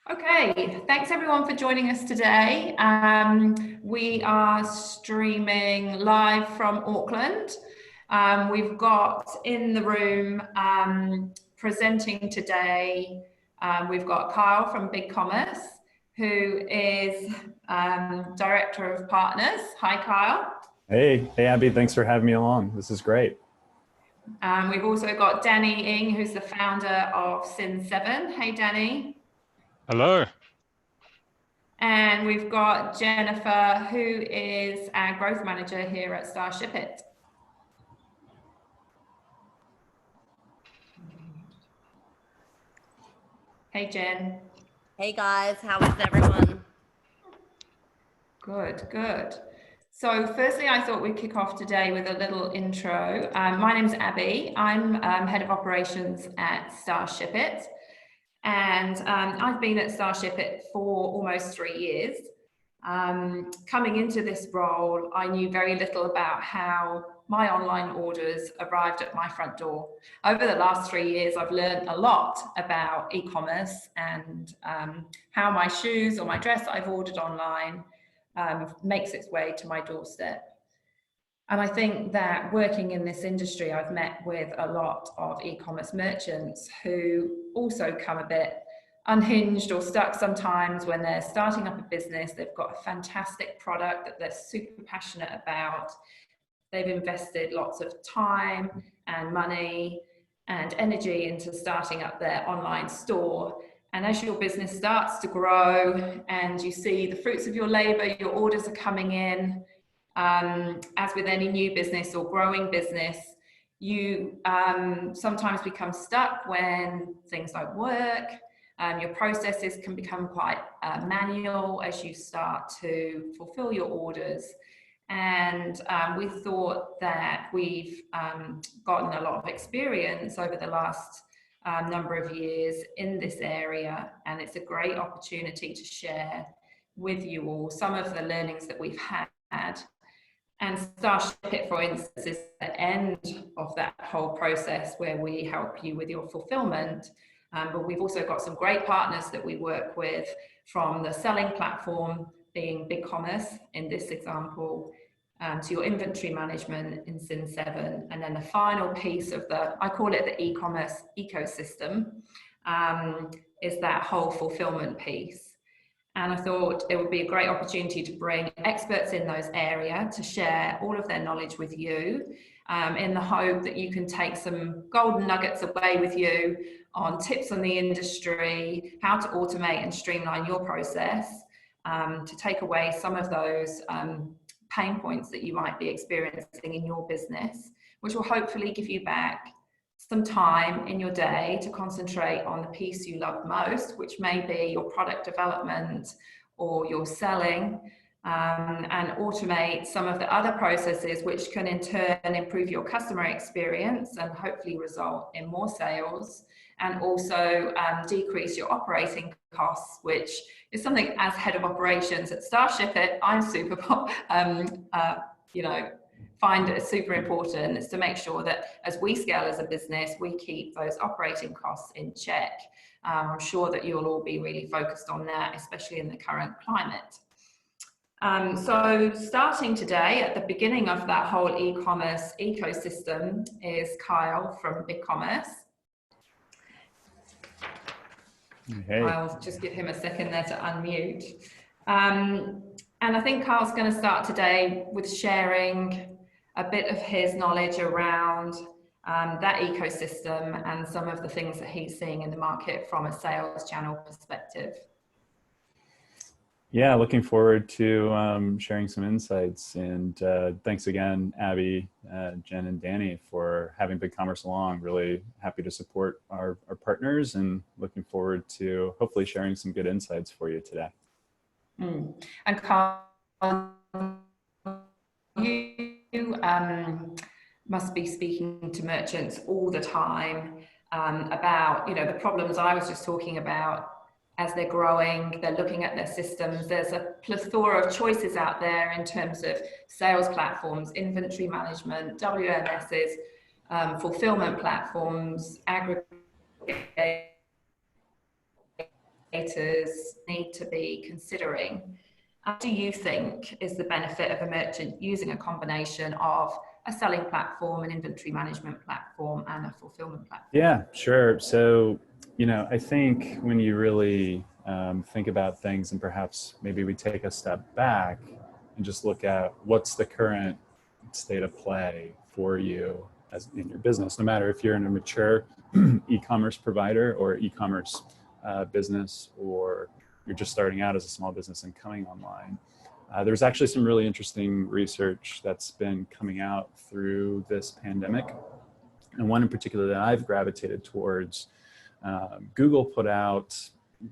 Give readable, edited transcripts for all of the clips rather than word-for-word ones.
Okay, thanks everyone for joining us today. We are streaming live from Auckland. We've got in the room presenting today, we've got Kyle from BigCommerce, who is Director of Partners. Hi, Kyle. Hey, Abby, thanks for having me along. This is great. We've also got Danny Ing, who's the founder of Cin7. Hey, Danny. Hello. And we've got Jennifer, who is our growth manager here at Starshipit. Hey, Jen. Hey guys, how is everyone? Good, good. So firstly, I thought we'd kick off today with a little intro. My name's Abby. I'm head of operations at Starshipit. And I've been at Starshipit for almost 3 years. Coming into this role, I knew very little about how my online orders arrived at my front door. Over the last 3 years, I've learned a lot about e-commerce and how my shoes or my dress I've ordered online makes its way to my doorstep. And I think that working in this industry, I've met with a lot of e-commerce merchants who also come a bit unhinged or stuck sometimes when they're starting up a business. They've got a fantastic product that they're super passionate about. They've invested lots of time and money and energy into starting up their online store. And as your business starts to grow and you see the fruits of your labor, your orders are coming in, as with any new business or growing business, you sometimes become stuck when things don't work. Your processes can become quite manual as you start to fulfill your orders. And we thought that we've gotten a lot of experience over the last number of years in this area, and it's a great opportunity to share with you all some of the learnings that we've had. And Starshipit, for instance, is the end of that whole process where we help you with your fulfillment. But we've also got some great partners that we work with, from the selling platform being BigCommerce in this example, to your inventory management in Cin7. And then the final piece of I call it the e-commerce ecosystem, is that whole fulfillment piece. And I thought it would be a great opportunity to bring experts in those areas to share all of their knowledge with you, in the hope that you can take some golden nuggets away with you on tips on the industry, how to automate and streamline your process, to take away some of those pain points that you might be experiencing in your business, which will hopefully give you back some time in your day to concentrate on the piece you love most, which may be your product development or your selling, and automate some of the other processes, which can in turn improve your customer experience and hopefully result in more sales, and also decrease your operating costs, which is something as head of operations at Starshipit, I'm super, find it super important, is to make sure that as we scale as a business, we keep those operating costs in check. I'm sure that you'll all be really focused on that, especially in the current climate. So starting today, at the beginning of that whole e-commerce ecosystem, is Kyle from BigCommerce. Hey. I'll just give him a second there to unmute. And I think Kyle's going to start today with sharing a bit of his knowledge around that ecosystem and some of the things that he's seeing in the market from a sales channel perspective. Yeah, looking forward to sharing some insights. And thanks again, Abby, Jen, and Danny, for having BigCommerce along. Really happy to support our partners, and looking forward to hopefully sharing some good insights for you today. And Carl, you must be speaking to merchants all the time about the problems I was just talking about. As they're growing, they're looking at their systems. There's a plethora of choices out there in terms of sales platforms, inventory management, WMSs, fulfillment platforms, aggregate. creators need to be considering? What do you think is the benefit of a merchant using a combination of a selling platform, an inventory management platform, and a fulfillment platform? Yeah, sure. So, I think when you really think about things, and perhaps maybe we take a step back and just look at what's the current state of play for you as in your business, no matter if you're in a mature e-commerce provider or e-commerce business, or you're just starting out as a small business and coming online. There's actually some really interesting research that's been coming out through this pandemic. And one in particular that I've gravitated towards, Google put out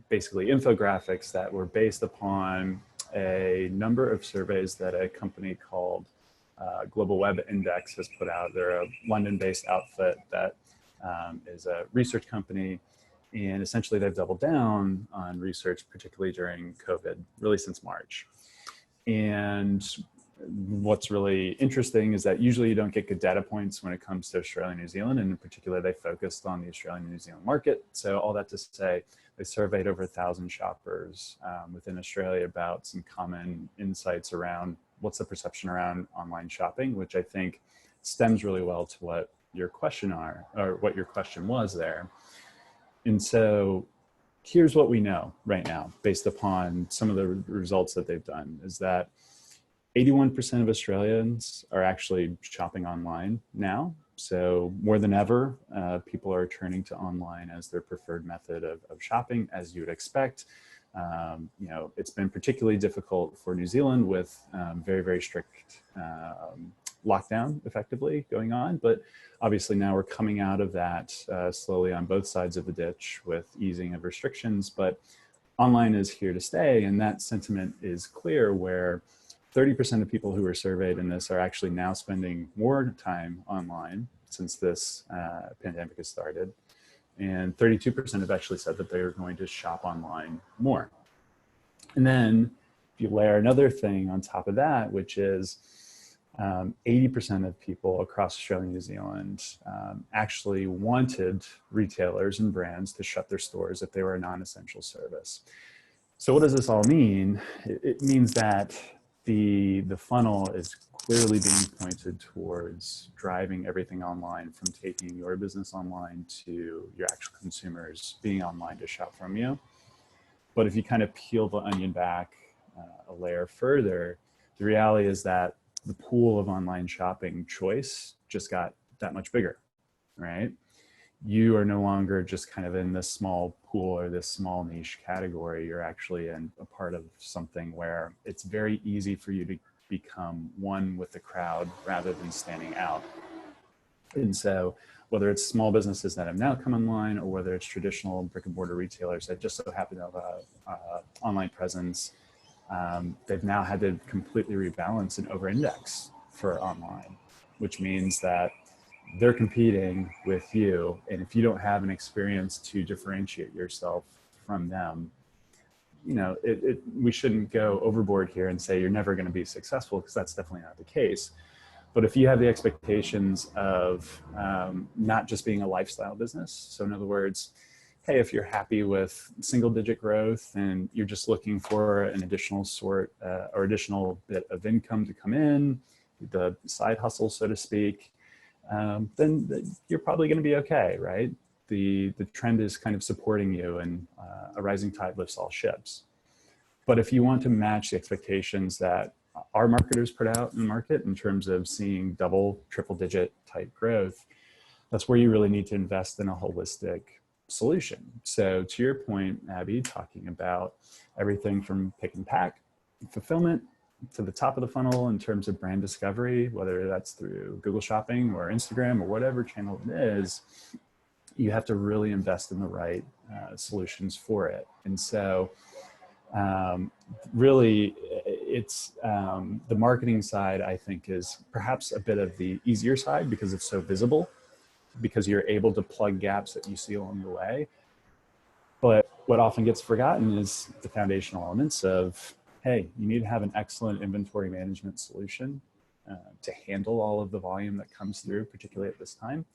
basically infographics that were based upon a number of surveys that a company called Global Web Index has put out. They're a London-based outfit that is a research company. And essentially they've doubled down on research, particularly during COVID, really since March. And what's really interesting is that usually you don't get good data points when it comes to Australia and New Zealand, and in particular, they focused on the Australian and New Zealand market. So all that to say, they surveyed over 1,000 shoppers within Australia about some common insights around what's the perception around online shopping, which I think stems really well to what your question was there. And so here's what we know right now, based upon some of the results that they've done, is that 81% of Australians are actually shopping online now. So more than ever, people are turning to online as their preferred method of shopping, as you would expect. It's been particularly difficult for New Zealand with very, very strict lockdown effectively going on. But obviously now we're coming out of that slowly on both sides of the ditch with easing of restrictions, but online is here to stay. And that sentiment is clear, where 30% of people who were surveyed in this are actually now spending more time online since this pandemic has started. And 32% have actually said that they're going to shop online more. And then if you layer another thing on top of that, which is 80% of people across Australia and New Zealand actually wanted retailers and brands to shut their stores if they were a non-essential service. So what does this all mean? It means that the funnel is clearly being pointed towards driving everything online, from taking your business online to your actual consumers being online to shop from you. But if you kind of peel the onion back a layer further, the reality is that the pool of online shopping choice just got that much bigger, right? You are no longer just kind of in this small pool or this small niche category. You're actually in a part of something where it's very easy for you to become one with the crowd rather than standing out. And so whether it's small businesses that have now come online, or whether it's traditional brick and mortar retailers that just so happen to have an online presence, they've now had to completely rebalance and over-index for online, which means that they're competing with you. And if you don't have an experience to differentiate yourself from them, we shouldn't go overboard here and say you're never going to be successful, because that's definitely not the case. But if you have the expectations of not just being a lifestyle business, so in other words, hey, if you're happy with single digit growth and you're just looking for an additional or additional bit of income to come in, the side hustle, so to speak, then you're probably going to be okay, right? The trend is kind of supporting you, and a rising tide lifts all ships. But if you want to match the expectations that our marketers put out in the market in terms of seeing double, triple digit type growth, that's where you really need to invest in a holistic solution. So to your point, Abby, talking about everything from pick and pack, fulfillment, to the top of the funnel in terms of brand discovery, whether that's through Google Shopping or Instagram or whatever channel it is, you have to really invest in the right solutions for it. And so really it's the marketing side, I think, is perhaps a bit of the easier side, because it's so visible, because you're able to plug gaps that you see along the way. But what often gets forgotten is the foundational elements of, hey, you need to have an excellent inventory management solution to handle all of the volume that comes through, particularly at this time.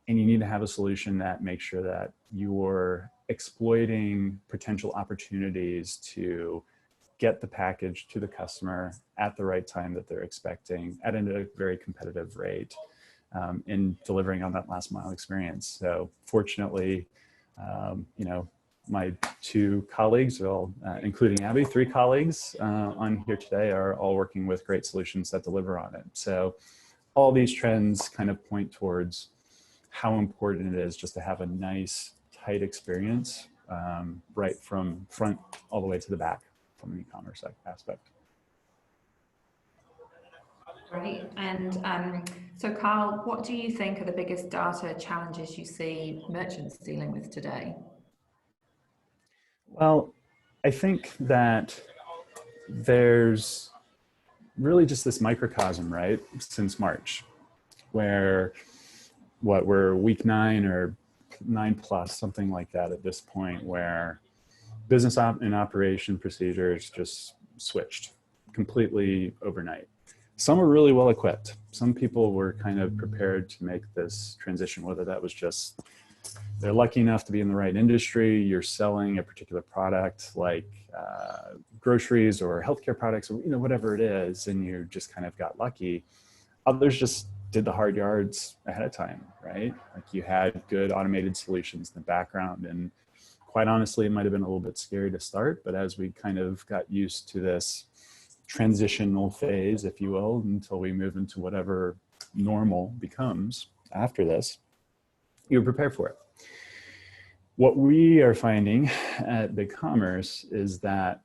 And you need to have a solution that makes sure that your exploiting potential opportunities to get the package to the customer at the right time that they're expecting at a very competitive rate, in delivering on that last mile experience. So fortunately, you know, my two colleagues, well, including Abby, three colleagues on here today are all working with great solutions that deliver on it. So all these trends kind of point towards how important it is just to have a nice, tight experience right from front all the way to the back from an e-commerce aspect. Great. And so Carl, what do you think are the biggest data challenges you see merchants dealing with today? Well, I think that there's really just this microcosm, right, since March, where we're week 9 or 9+, something like that at this point, where business and operation procedures just switched completely overnight. Some were really well equipped. Some people were kind of prepared to make this transition, whether that was just they're lucky enough to be in the right industry, you're selling a particular product like groceries or healthcare products, or, you know, whatever it is, and you just kind of got lucky. Others just did the hard yards ahead of time, right? Like you had good automated solutions in the background, and quite honestly, it might have been a little bit scary to start, but as we kind of got used to this transitional phase, if you will, until we move into whatever normal becomes after this, you're prepared for it. What we are finding at BigCommerce is that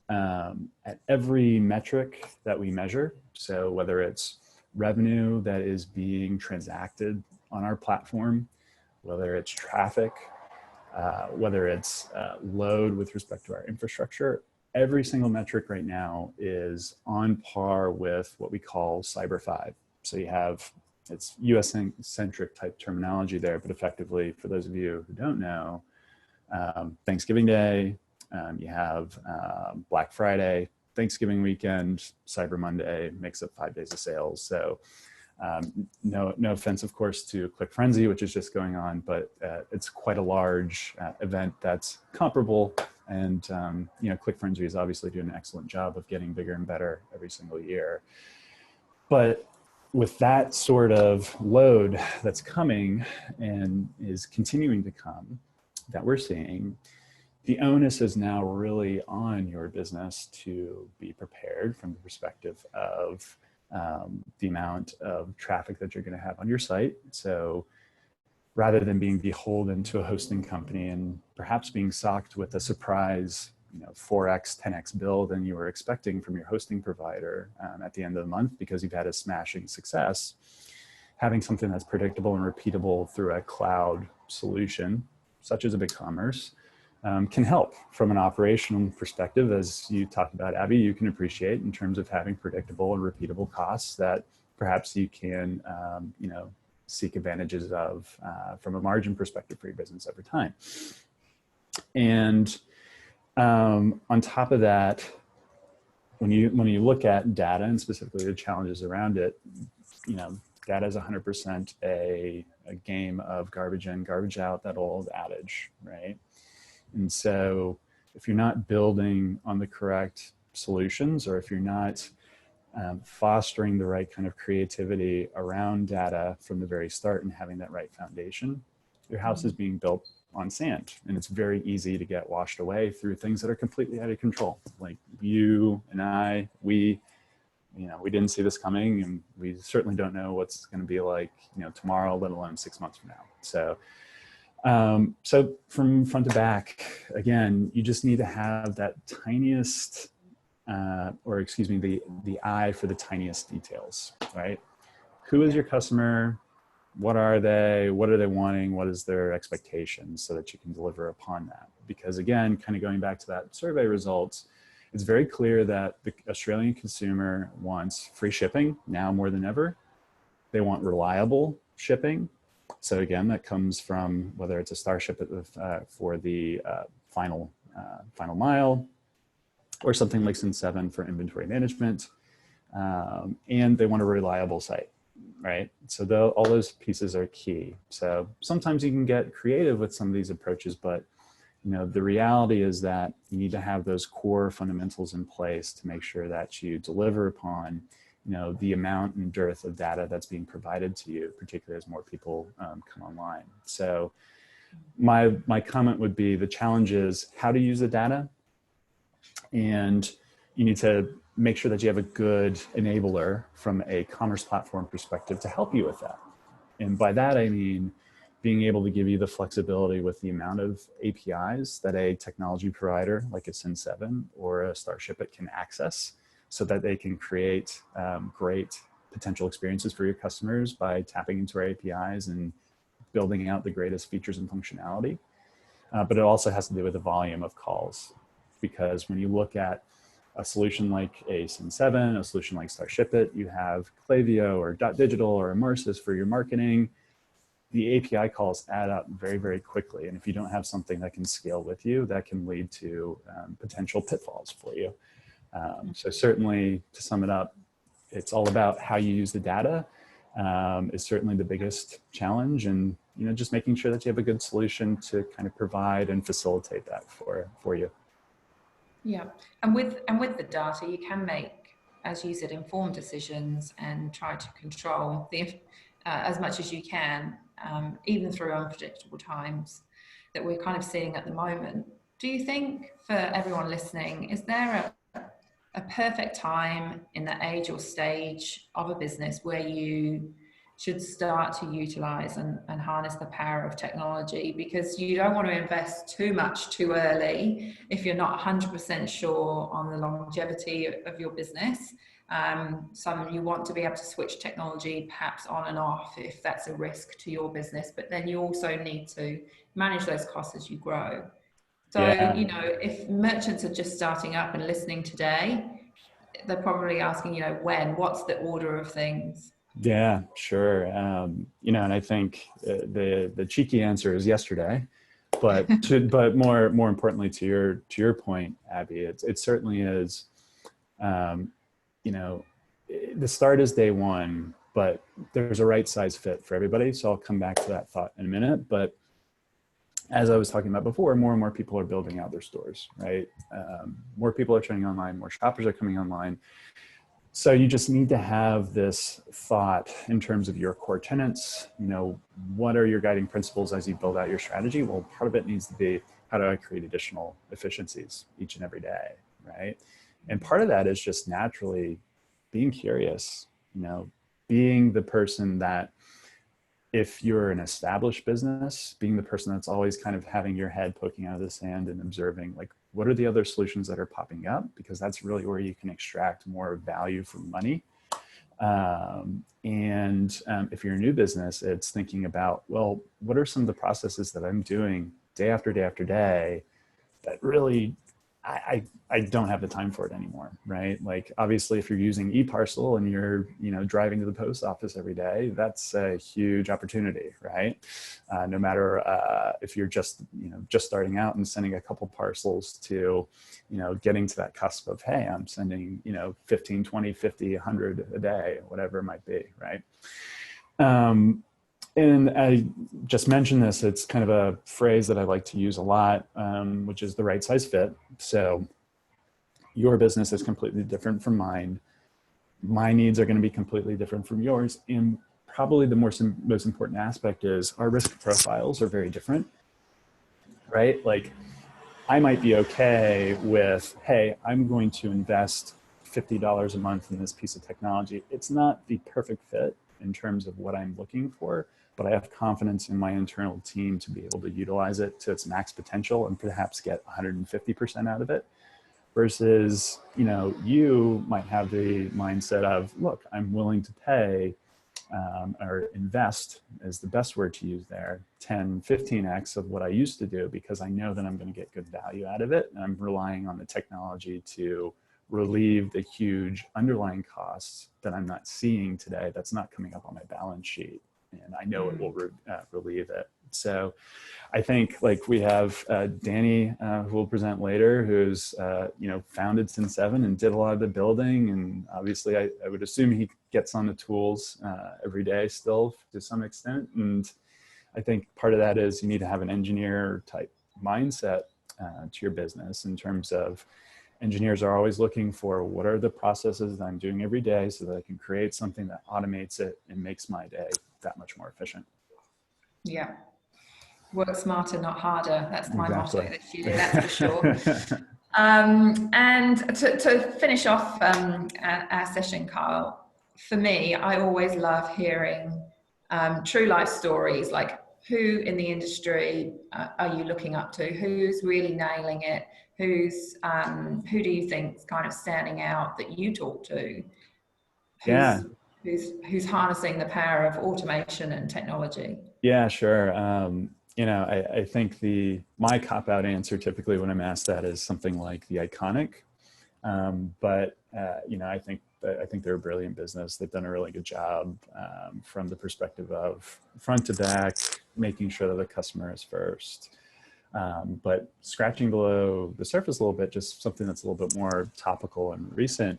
at every metric that we measure, so whether it's revenue that is being transacted on our platform, whether it's traffic, whether it's load with respect to our infrastructure, every single metric right now is on par with what we call Cyber 5. So you have, it's US-centric type terminology there, but effectively, for those of you who don't know, Thanksgiving Day, you have Black Friday, Thanksgiving weekend, Cyber Monday makes up 5 days of sales. So no offense, of course, to Click Frenzy, which is just going on, but it's quite a large event that's comparable. And you know, Click Frenzy is obviously doing an excellent job of getting bigger and better every single year. But with that sort of load that's coming and is continuing to come that we're seeing, the onus is now really on your business to be prepared from the perspective of the amount of traffic that you're going to have on your site. So rather than being beholden to a hosting company and perhaps being socked with a surprise, you know, 4x, 10x bill than you were expecting from your hosting provider at the end of the month because you've had a smashing success, having something that's predictable and repeatable through a cloud solution, such as a BigCommerce, can help from an operational perspective. As you talked about, Abby, you can appreciate in terms of having predictable and repeatable costs that perhaps you can, you know, seek advantages of from a margin perspective for your business over time. And on top of that, when you look at data and specifically the challenges around it, you know, data is 100% a game of garbage in, garbage out, that old adage, right? And so if you're not building on the correct solutions, or if you're not fostering the right kind of creativity around data from the very start and having that right foundation, your house is being built on sand, and it's very easy to get washed away through things that are completely out of control. Like you and I, we didn't see this coming, and we certainly don't know what's going to be like, you know, tomorrow, let alone 6 months from now. So, so from front to back, again, you just need to have that tiniest, or excuse me, the eye for the tiniest details, right? Who is your customer? What are they? What are they wanting? What is their expectations, so that you can deliver upon that? Because again, kind of going back to that survey results, it's very clear that the Australian consumer wants free shipping now more than ever. They want reliable shipping. So again, that comes from whether it's a Starshipit for the final mile, or something like Cin7 for inventory management. And they want a reliable site, right? So all those pieces are key. So sometimes you can get creative with some of these approaches, but the reality is that you need to have those core fundamentals in place to make sure that you deliver upon, the amount and dearth of data that's being provided to you, particularly as more people come online. So my comment would be the challenge is how to use the data, and you need to make sure that you have a good enabler from a commerce platform perspective to help you with that. And by that, I mean being able to give you the flexibility with the amount of APIs that a technology provider like a Cin7 or a Starshipit can access, so that they can create great potential experiences for your customers by tapping into our APIs and building out the greatest features and functionality. But it also has to do with the volume of calls, because when you look at a solution like a Cin7, a solution like Starshipit, you have Klaviyo or .digital or Immersive for your marketing. The API calls add up very, very quickly. And if you don't have something that can scale with you, that can lead to potential pitfalls for you. So certainly, to sum it up, it's all about how you use the data is certainly the biggest challenge. And just making sure that you have a good solution to kind of provide and facilitate that for you. Yeah, and with the data, you can make, as you said, informed decisions and try to control the as much as you can, even through unpredictable times that we're kind of seeing at the moment. Do you think, for everyone listening, is there a perfect time in the age or stage of a business where you should start to utilize and harness the power of technology? Because you don't want to invest too much too early if you're not 100% sure on the longevity of your business. You want to be able to switch technology perhaps on and off if that's a risk to your business, but then you also need to manage those costs as you grow. So, if merchants are just starting up and listening today, they're probably asking, what's the order of things? Yeah, sure. And I think the cheeky answer is yesterday, but but more importantly to your point, Abby, it certainly is. The start is day one, but there's a right size fit for everybody. So I'll come back to that thought in a minute. But as I was talking about before, more and more people are building out their stores, right? More people are turning online, more shoppers are coming online. So you just need to have this thought in terms of your core tenets. What are your guiding principles as you build out your strategy? Well, part of it needs to be, how do I create additional efficiencies each and every day, right? And part of that is just naturally being curious, being the person that, if you're an established business, being the person that's always kind of having your head poking out of the sand and observing, like, what are the other solutions that are popping up? Because that's really where you can extract more value from money. If you're a new business, it's thinking about, well, what are some of the processes that I'm doing day after day after day that really I don't have the time for it anymore, right? Like, obviously, if you're using eParcel and you're, driving to the post office every day, that's a huge opportunity, right? No matter if you're just starting out and sending a couple parcels to, getting to that cusp of, hey, I'm sending, 15, 20, 50, 100 a day, whatever it might be, right? And I just mentioned this, it's kind of a phrase that I like to use a lot, which is the right size fit. So your business is completely different from mine. My needs are going to be completely different from yours. And probably the most important aspect is our risk profiles are very different, right? Like, I might be okay with, hey, I'm going to invest $50 a month in this piece of technology. It's not the perfect fit in terms of what I'm looking for, but I have confidence in my internal team to be able to utilize it to its max potential and perhaps get 150% out of it. Versus, you might have the mindset of, look, I'm willing to pay or invest is the best word to use there, 10, 15x of what I used to do, because I know that I'm going to get good value out of it. And I'm relying on the technology to relieve the huge underlying costs that I'm not seeing today, that's not coming up on my balance sheet. And I know it will relieve it. So I think, like, we have Danny, who will present later, who's, founded Cin7 and did a lot of the building. And obviously I would assume he gets on the tools every day still to some extent. And I think part of that is you need to have an engineer type mindset to your business in terms of engineers are always looking for what are the processes that I'm doing every day so that I can create something that automates it and makes my day that much more efficient. Yeah. Work smarter, not harder. That's my Exactly. motto this year, that's for sure. And to finish off our session, Kyle, for me, I always love hearing true life stories, like who in the industry are you looking up to? Who's really nailing it? Who do you think's kind of standing out that you talk to? Who's harnessing the power of automation and technology? Yeah, sure. I think my cop-out answer typically when I'm asked that is something like the iconic. But I think they're a brilliant business. They've done a really good job from the perspective of front to back, making sure that the customer is first. But scratching below the surface a little bit, just something that's a little bit more topical and recent.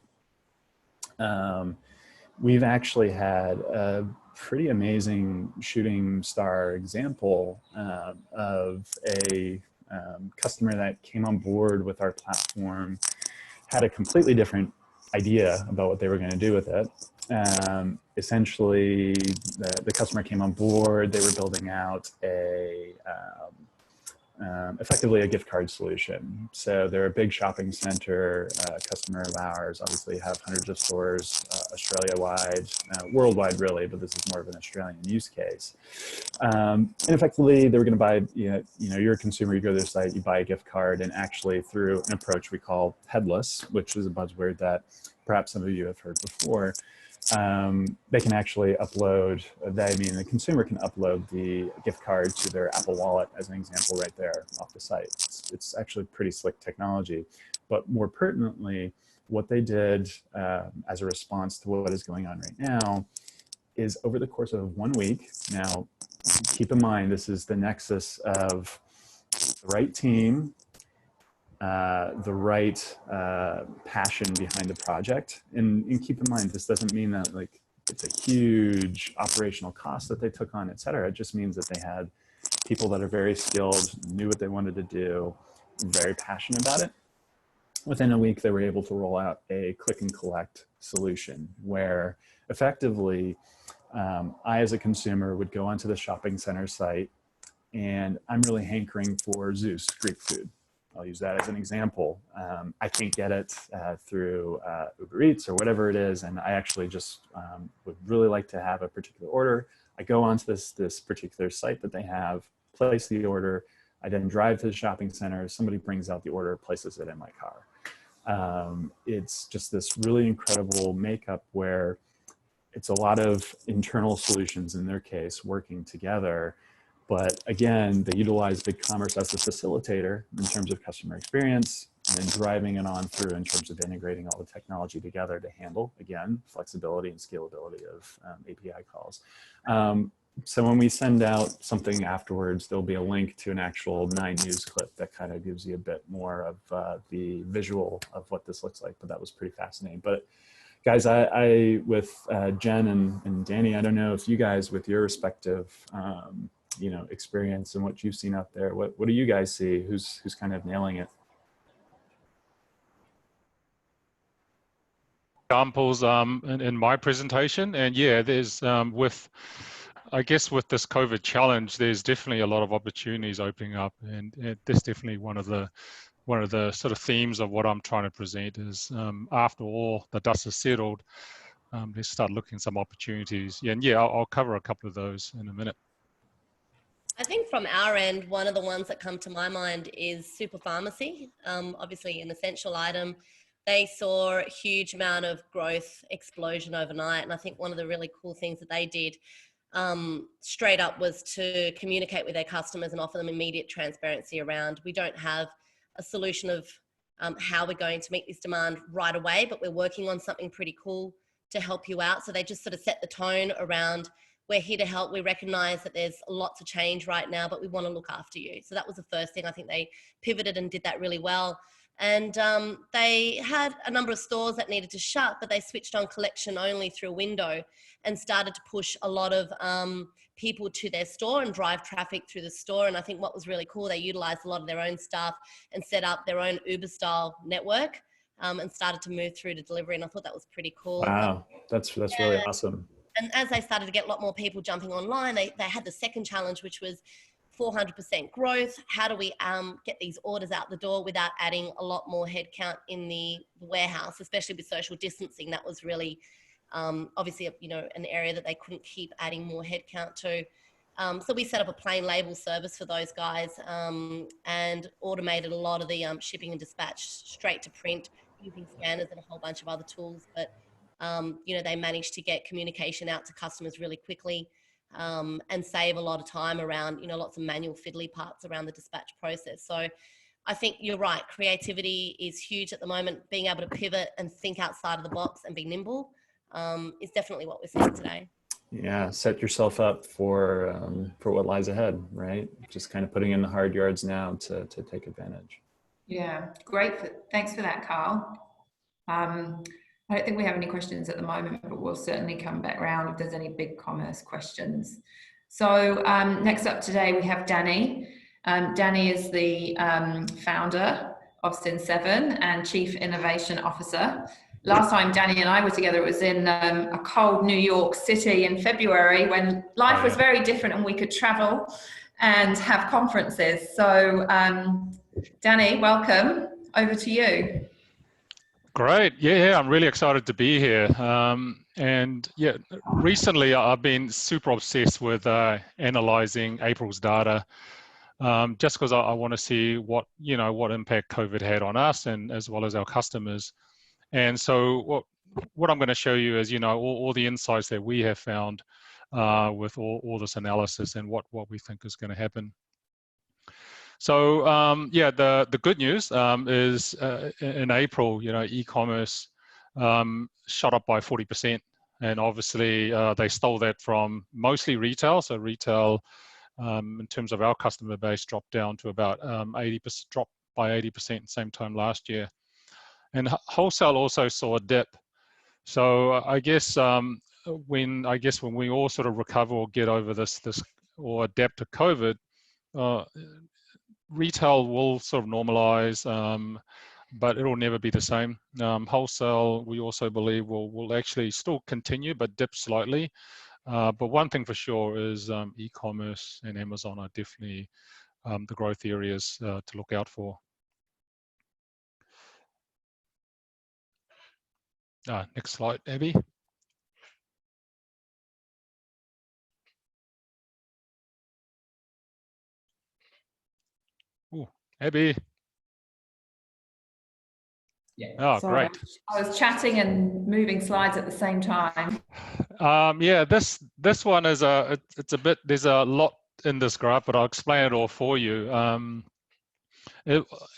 We've actually had a pretty amazing shooting star example of a customer that came on board with our platform, had a completely different idea about what they were going to do with it. Essentially, the customer came on board. They were building out effectively a gift card solution. So they're a big shopping center, customer of ours, obviously have hundreds of stores Australia-wide, worldwide really, but this is more of an Australian use case. And effectively, they were going to buy, you're a consumer, you go to their site, you buy a gift card, and actually through an approach we call headless, which is a buzzword that perhaps some of you have heard before, they can actually upload, the consumer can upload the gift card to their Apple Wallet as an example right there off the site. It's actually pretty slick technology. But more pertinently, what they did as a response to what is going on right now is over the course of 1 week, now keep in mind this is the nexus of the right team, the right passion behind the project. And keep in mind, this doesn't mean that like it's a huge operational cost that they took on, et cetera. It just means that they had people that are very skilled, knew what they wanted to do, very passionate about it. Within a week, they were able to roll out a click and collect solution where effectively I, as a consumer, would go onto the shopping center site and I'm really hankering for Zeus Greek food. I'll use that as an example. I can't get it through Uber Eats or whatever it is, and I actually just would really like to have a particular order. I go onto this particular site that they have, place the order. I then drive to the shopping center. Somebody brings out the order, places it in my car. It's just this really incredible makeup where it's a lot of internal solutions in their case working together. But again, they utilize BigCommerce as the facilitator in terms of customer experience and then driving it on through in terms of integrating all the technology together to handle, again, flexibility and scalability of API calls. So when we send out something afterwards, there'll be a link to an actual 9 News clip that kind of gives you a bit more of the visual of what this looks like, but that was pretty fascinating. But guys, I with Jen and Danny, I don't know if you guys with your respective experience and what you've seen out there, what do you guys see? Who's kind of nailing it? Examples in my presentation, and yeah, there's I guess with this COVID challenge, there's definitely a lot of opportunities opening up, and that's definitely one of the sort of themes of what I'm trying to present is after all the dust has settled, let's start looking at some opportunities. And yeah, I'll cover a couple of those in a minute. I think from our end, one of the ones that come to my mind is Super Pharmacy. Obviously an essential item. They saw a huge amount of growth explosion overnight. And I think one of the really cool things that they did straight up was to communicate with their customers and offer them immediate transparency around, we don't have a solution of how we're going to meet this demand right away, but we're working on something pretty cool to help you out. So they just sort of set the tone around, we're here to help. We recognize that there's lots of change right now, but we want to look after you. So that was the first thing. I think they pivoted and did that really well. And they had a number of stores that needed to shut, but they switched on collection only through a window and started to push a lot of people to their store and drive traffic through the store. And I think what was really cool, they utilized a lot of their own staff and set up their own Uber style network and started to move through to delivery. And I thought that was pretty cool. Wow, that's really awesome. And as they started to get a lot more people jumping online, they had the second challenge, which was 400% growth. How do we get these orders out the door without adding a lot more headcount in the warehouse, especially with social distancing? That was really obviously, an area that they couldn't keep adding more headcount to. So we set up a plain label service for those guys and automated a lot of the shipping and dispatch straight to print using scanners and a whole bunch of other tools. But, they managed to get communication out to customers really quickly. And save a lot of time around, lots of manual fiddly parts around the dispatch process. So I think you're right. Creativity is huge at the moment. Being able to pivot and think outside of the box and be nimble is definitely what we're seeing today. Yeah, set yourself up for what lies ahead, right? Just kind of putting in the hard yards now to take advantage. Yeah, great. Thanks for that, Carl. I don't think we have any questions at the moment, but we'll certainly come back round if there's any BigCommerce questions. So next up today, we have Danny. Danny is the founder of Cin7 and Chief Innovation Officer. Last time Danny and I were together, it was in a cold New York City in February when life was very different and we could travel and have conferences. So Danny, welcome. Over to you. Great. Yeah, I'm really excited to be here. And yeah, recently I've been super obsessed with analyzing April's data, just because I want to see what impact COVID had on us and as well as our customers. And so what I'm going to show you is, all the insights that we have found with all this analysis and what we think is going to happen. So yeah, the good news is in April, e-commerce shot up by 40%, and obviously they stole that from mostly retail. So retail, in terms of our customer base, dropped down to about 80%, dropped by 80% same time last year, and wholesale also saw a dip. So I guess when we all sort of recover or get over this or adapt to COVID. Retail will sort of normalize, but it'll never be the same. Wholesale, we also believe will actually still continue, but dip slightly. But one thing for sure is e-commerce and Amazon are definitely the growth areas to look out for. Next slide, Abby. Ooh, Abby. Yeah. Oh, Sorry, great. I was chatting and moving slides at the same time. Yeah, this one is it's a bit, there's a lot in this graph, but I'll explain it all for you.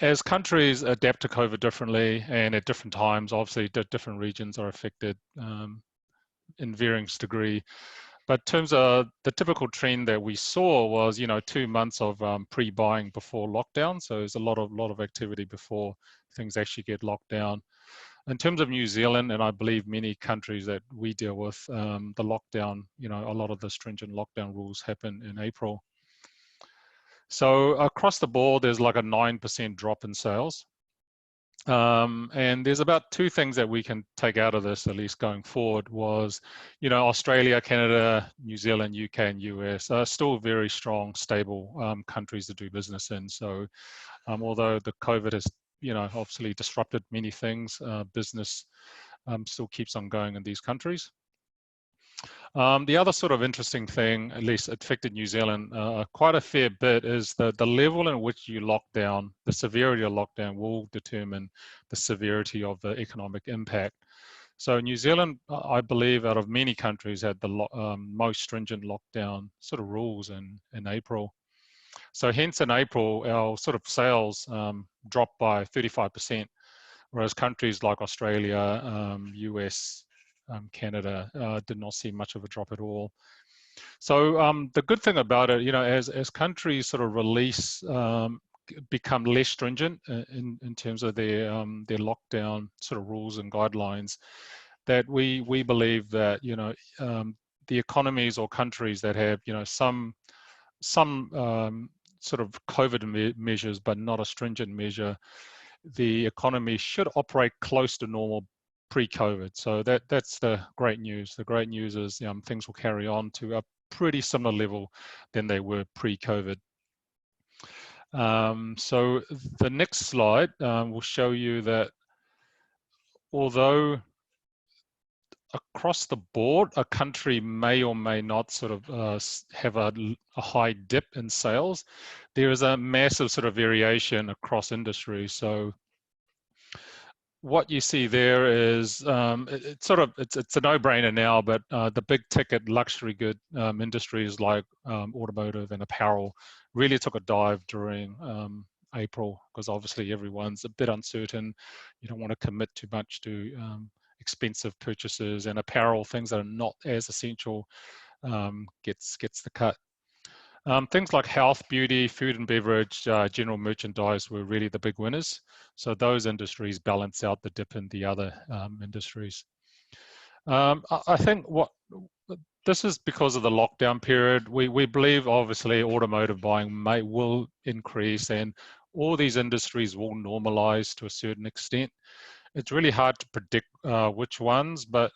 As countries adapt to COVID differently and at different times, obviously different regions are affected in varying degree. But in terms of the typical trend that we saw was, 2 months of pre-buying before lockdown. So there's a lot of activity before things actually get locked down. In terms of New Zealand, and I believe many countries that we deal with, the lockdown, a lot of the stringent lockdown rules happen in April. So across the board, there's like a 9% drop in sales. And there's about two things that we can take out of this, at least going forward, was, Australia, Canada, New Zealand, UK, and US are still very strong, stable countries to do business in. So although the COVID has, obviously disrupted many things, business still keeps on going in these countries. The other sort of interesting thing, at least affected New Zealand quite a fair bit, is the level in which you lock down, the severity of lockdown will determine the severity of the economic impact. So New Zealand, I believe, out of many countries, had the most stringent lockdown sort of rules in April. So hence in April, our sort of sales dropped by 35%, whereas countries like Australia, US, Canada did not see much of a drop at all. So the good thing about it, as countries sort of release become less stringent in terms of their lockdown sort of rules and guidelines, that we believe that, you know, the economies or countries that have, you know, some sort of COVID measures, but not a stringent measure, the economy should operate close to normal pre-COVID. So that's the great news. The great news is things will carry on to a pretty similar level than they were pre-COVID. So the next slide will show you that although across the board, a country may or may not sort of have a high dip in sales, there is a massive sort of variation across industries. So what you see there is it's a no-brainer now, but the big ticket luxury good industries like automotive and apparel really took a dive during April, because obviously everyone's a bit uncertain. You don't want to commit too much to expensive purchases, and apparel, things that are not as essential, gets the cut. Things like health, beauty, food and beverage, general merchandise were really the big winners. So those industries balance out the dip in the other industries. I think this is because of the lockdown period. We believe obviously automotive buying will increase, and all these industries will normalize to a certain extent. It's really hard to predict which ones, but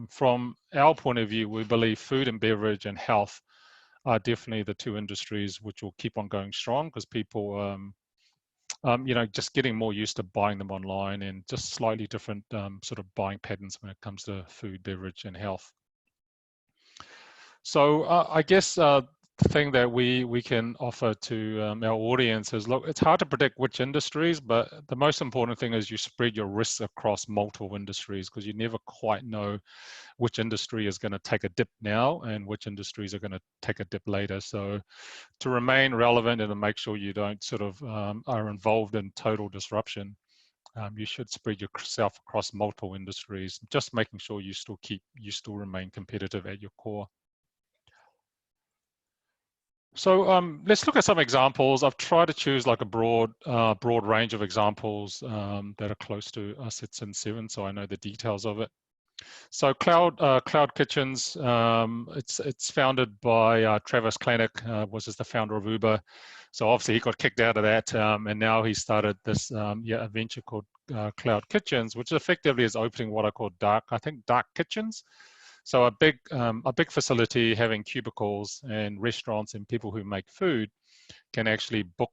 from our point of view, we believe food and beverage and health are definitely the two industries which will keep on going strong, because people, you know, just getting more used to buying them online, and just slightly different sort of buying patterns when it comes to food, beverage, and health. So I guess the thing that we can offer to our audience is, look, it's hard to predict which industries, but the most important thing is you spread your risks across multiple industries, because you never quite know which industry is going to take a dip now and which industries are going to take a dip later. So to remain relevant and to make sure you don't sort of are involved in total disruption, you should spread yourself across multiple industries, just making sure you still remain competitive at your core. So let's look at some examples. I've tried to choose like a broad range of examples that are close to us at Cin7, so I know the details of it. So Cloud Kitchens, it's founded by Travis Kalanick, was the founder of Uber. So obviously he got kicked out of that, and now he started this a venture called Cloud Kitchens, which effectively is opening what I call dark kitchens. So a big facility having cubicles, and restaurants and people who make food can actually book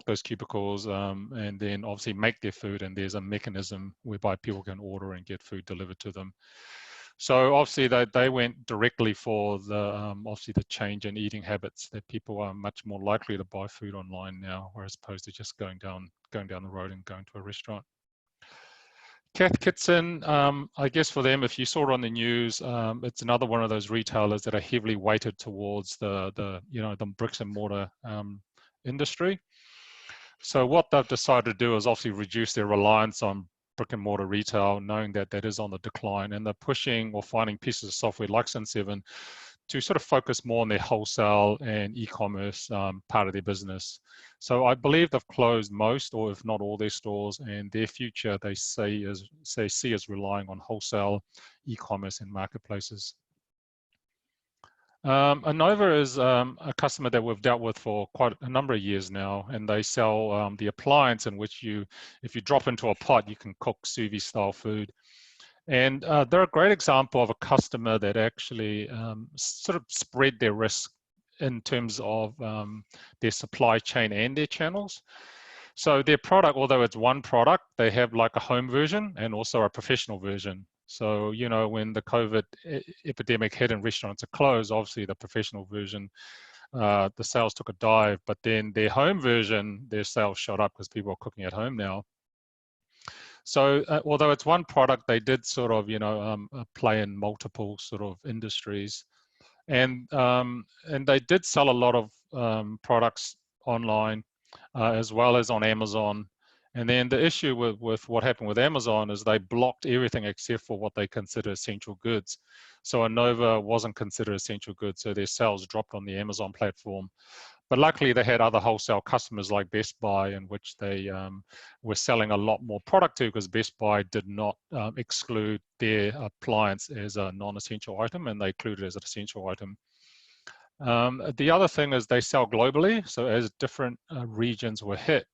those cubicles and then obviously make their food, and there's a mechanism whereby people can order and get food delivered to them. So obviously they went directly for the obviously the change in eating habits, that people are much more likely to buy food online now, whereas opposed to just going down the road and going to a restaurant. Cath Kidston, I guess for them, if you saw it on the news, it's another one of those retailers that are heavily weighted towards the bricks and mortar industry. So what they've decided to do is obviously reduce their reliance on brick and mortar retail, knowing that that is on the decline, and they're pushing or finding pieces of software like Cin7 to sort of focus more on their wholesale and e-commerce part of their business. So I believe they've closed most, or if not all, their stores, and their future they see as relying on wholesale, e-commerce, and marketplaces. Anova is a customer that we've dealt with for quite a number of years now, and they sell the appliance in which if you drop into a pot, you can cook sous vide style food. And they're a great example of a customer that actually sort of spread their risk in terms of their supply chain and their channels. So their product, although it's one product, they have like a home version and also a professional version. So, you know, when the COVID epidemic hit and restaurants are closed, obviously the professional version, the sales took a dive, but then their home version, their sales shot up because people are cooking at home now. So although it's one product, they did sort of, play in multiple sort of industries. And they did sell a lot of products online as well as on Amazon. And then the issue with what happened with Amazon is they blocked everything except for what they consider essential goods. So Unova wasn't considered essential goods, so their sales dropped on the Amazon platform. But luckily, they had other wholesale customers like Best Buy, in which they were selling a lot more product to, because Best Buy did not exclude their appliance as a non-essential item, and they included it as an essential item. The other thing is they sell globally, so as different regions were hit,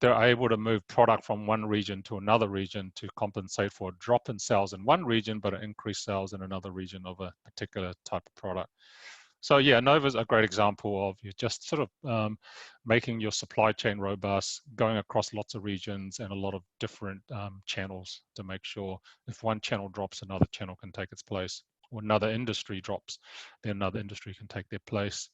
they're able to move product from one region to another region to compensate for a drop in sales in one region, but an increased sales in another region of a particular type of product. So yeah, Nova's a great example of you just sort of making your supply chain robust, going across lots of regions and a lot of different channels to make sure if one channel drops, another channel can take its place, or another industry drops, then another industry can take their place.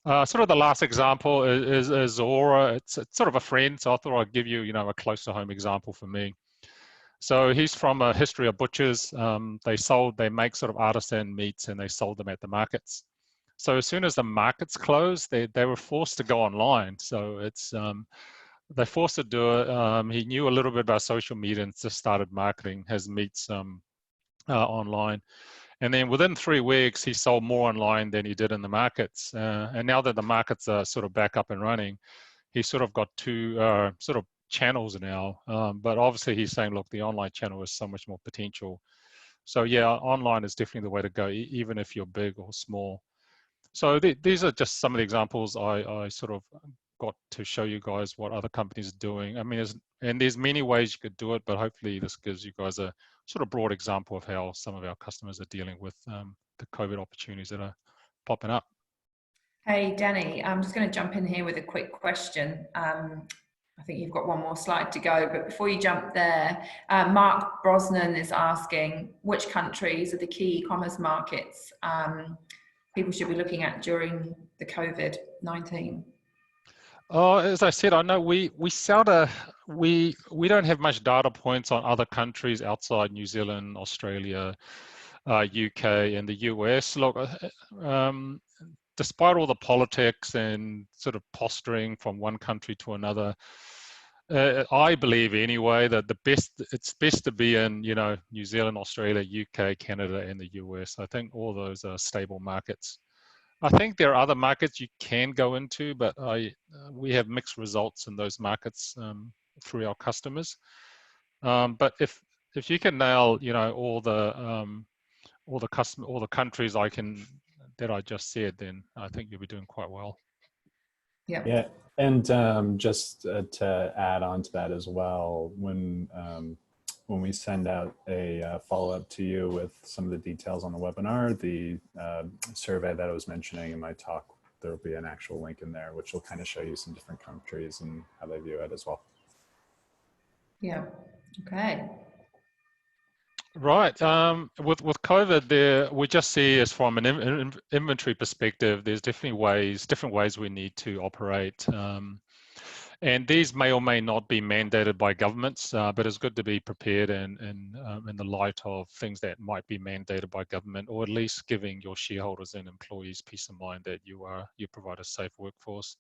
Sort of the last example is Zora. It's sort of a friend, so I thought I'd give you, a close to home example for me. So he's from a history of butchers. They make sort of artisan meats, and they sold them at the markets. So as soon as the markets closed, they were forced to go online. So it's they're forced to do it. He knew a little bit about social media and just started marketing his meats online. And then within 3 weeks, he sold more online than he did in the markets. And now that the markets are sort of back up and running, he's sort of got 2 sort of channels now. But obviously he's saying, look, the online channel has so much more potential. So yeah, online is definitely the way to go, even if you're big or small. So these are just some of the examples I sort of got to show you guys what other companies are doing. I mean, there's many ways you could do it, but hopefully this gives you guys a sort of broad example of how some of our customers are dealing with the COVID opportunities that are popping up. Hey, Danny, I'm just going to jump in here with a quick question. I think you've got one more slide to go, but before you jump there, Mark Brosnan is asking which countries are the key e-commerce markets people should be looking at during the COVID-19? Oh, as I said, I know we don't have much data points on other countries outside New Zealand, Australia, UK, and the US. Look, despite all the politics and sort of posturing from one country to another, I believe anyway that it's best to be in New Zealand, Australia, UK, Canada, and the US. I think all those are stable markets. I think there are other markets you can go into, but we have mixed results in those markets through our customers. But if you can nail all the countries that I just said, then I think you'll be doing quite well. Yeah. And just to add on to that as well, when we send out a follow-up to you with some of the details on the webinar, the survey that I was mentioning in my talk, there will be an actual link in there, which will kind of show you some different countries and how they view it as well. Yeah. Okay. Right. With COVID, we just see as from an inventory perspective, there's definitely different ways we need to operate. And these may or may not be mandated by governments, but it's good to be prepared in the light of things that might be mandated by government, or at least giving your shareholders and employees peace of mind that you provide a safe workforce.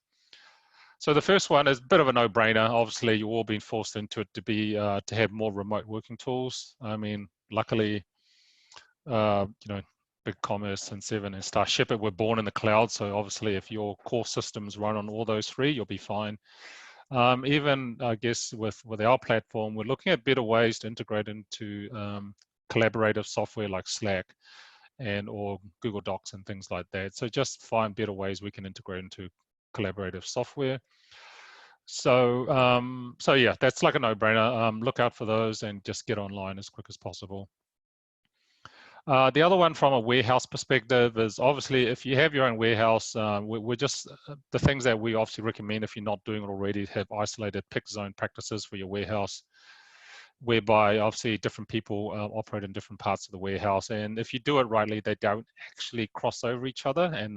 So the first one is a bit of a no-brainer. Obviously, you've all been forced into it to have more remote working tools. I mean, luckily, BigCommerce, Cin7 and Starshipit were born in the cloud. So obviously, if your core systems run on all those 3, you'll be fine. Even, I guess, with our platform, we're looking at better ways to integrate into collaborative software like Slack or Google Docs and things like that. So just find better ways we can integrate into collaborative software. So yeah, that's like a no-brainer. Look out for those and just get online as quick as possible. The other one from a warehouse perspective is obviously if you have your own warehouse, we're just the things that we obviously recommend if you're not doing it already, have isolated pick zone practices for your warehouse, whereby obviously different people operate in different parts of the warehouse. And if you do it rightly, they don't actually cross over each other, and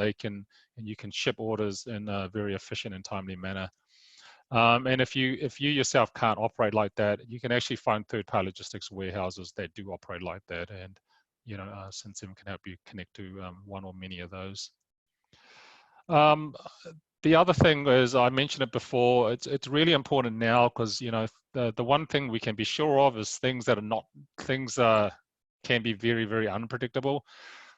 you can ship orders in a very efficient and timely manner. And if you yourself can't operate like that, you can actually find third-party logistics warehouses that do operate like that. And Cin7 can help you connect to one or many of those. The other thing is, I mentioned it before, it's really important now because the one thing we can be sure of is things can be very, very unpredictable.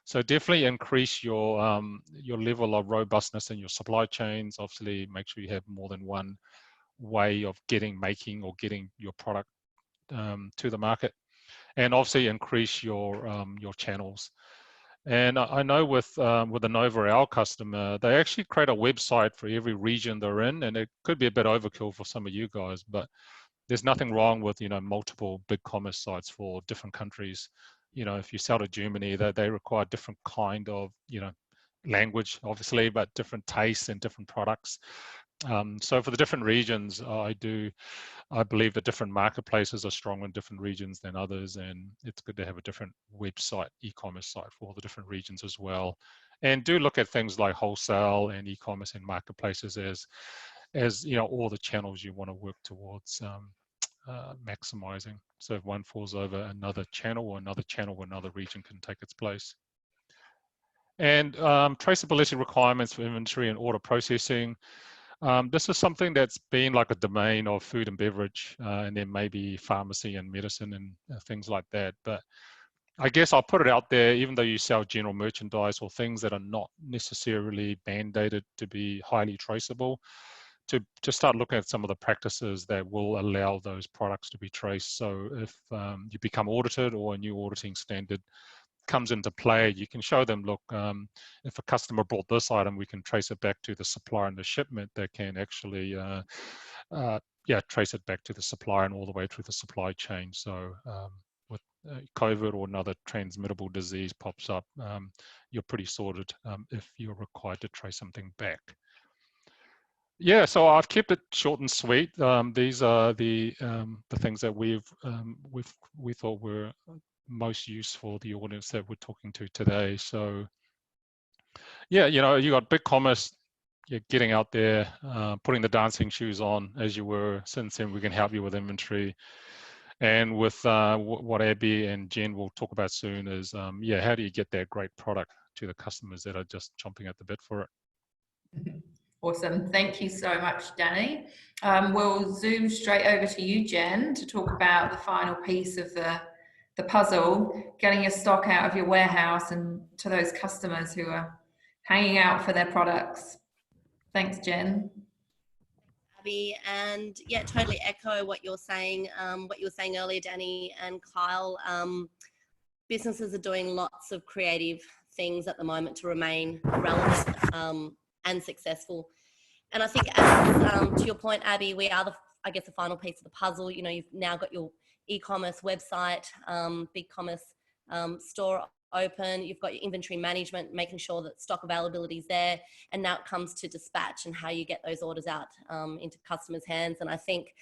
So definitely increase your level of robustness in your supply chains. Obviously, make sure you have more than one way of making or getting your product to the market, and obviously increase your channels. And I know with the Nova, our customer, they actually create a website for every region they're in, and it could be a bit overkill for some of you guys, but there's nothing wrong with, you know, multiple BigCommerce sites for different countries. You know, if you sell to Germany, they require different kind of, you know, language, obviously, but different tastes and different products. So for the different regions, I believe that different marketplaces are strong in different regions than others, and it's good to have a different website, e-commerce site for all the different regions as well. And do look at things like wholesale and e-commerce and marketplaces as you know, all the channels you want to work towards maximizing. So if one falls over, another channel or another region can take its place. And traceability requirements for inventory and order processing. This is something that's been like a domain of food and beverage, and then maybe pharmacy and medicine and things like that. But I guess I'll put it out there, even though you sell general merchandise or things that are not necessarily mandated to be highly traceable, to start looking at some of the practices that will allow those products to be traced. So if you become audited or a new auditing standard comes into play, you can show them, look, if a customer bought this item, we can trace it back to the supplier and the shipment. That can actually, trace it back to the supplier and all the way through the supply chain. So with COVID or another transmittable disease pops up, you're pretty sorted if you're required to trace something back. Yeah, so I've kept it short and sweet. These are the things that we thought were most useful, the audience that we're talking to today. So yeah, you know, you got BigCommerce, you're getting out there, putting the dancing shoes on as you were. Cin7, we can help you with inventory. And with what Abby and Jen will talk about soon is, yeah, how do you get that great product to the customers that are just chomping at the bit for it? Awesome. Thank you so much, Danny. We'll zoom straight over to you, Jen, to talk about the final piece of the puzzle, getting your stock out of your warehouse and to those customers who are hanging out for their products. Thanks, Jen. Abby, and yeah, totally echo what you're saying earlier, Danny and Kyle. Businesses are doing lots of creative things at the moment to remain relevant and successful. And I think, as, to your point, Abby, we are the final piece of the puzzle. You know, you've now got your e-commerce website, BigCommerce store open. You've got your inventory management, making sure that stock availability is there. And now it comes to dispatch and how you get those orders out into customers' hands. And I think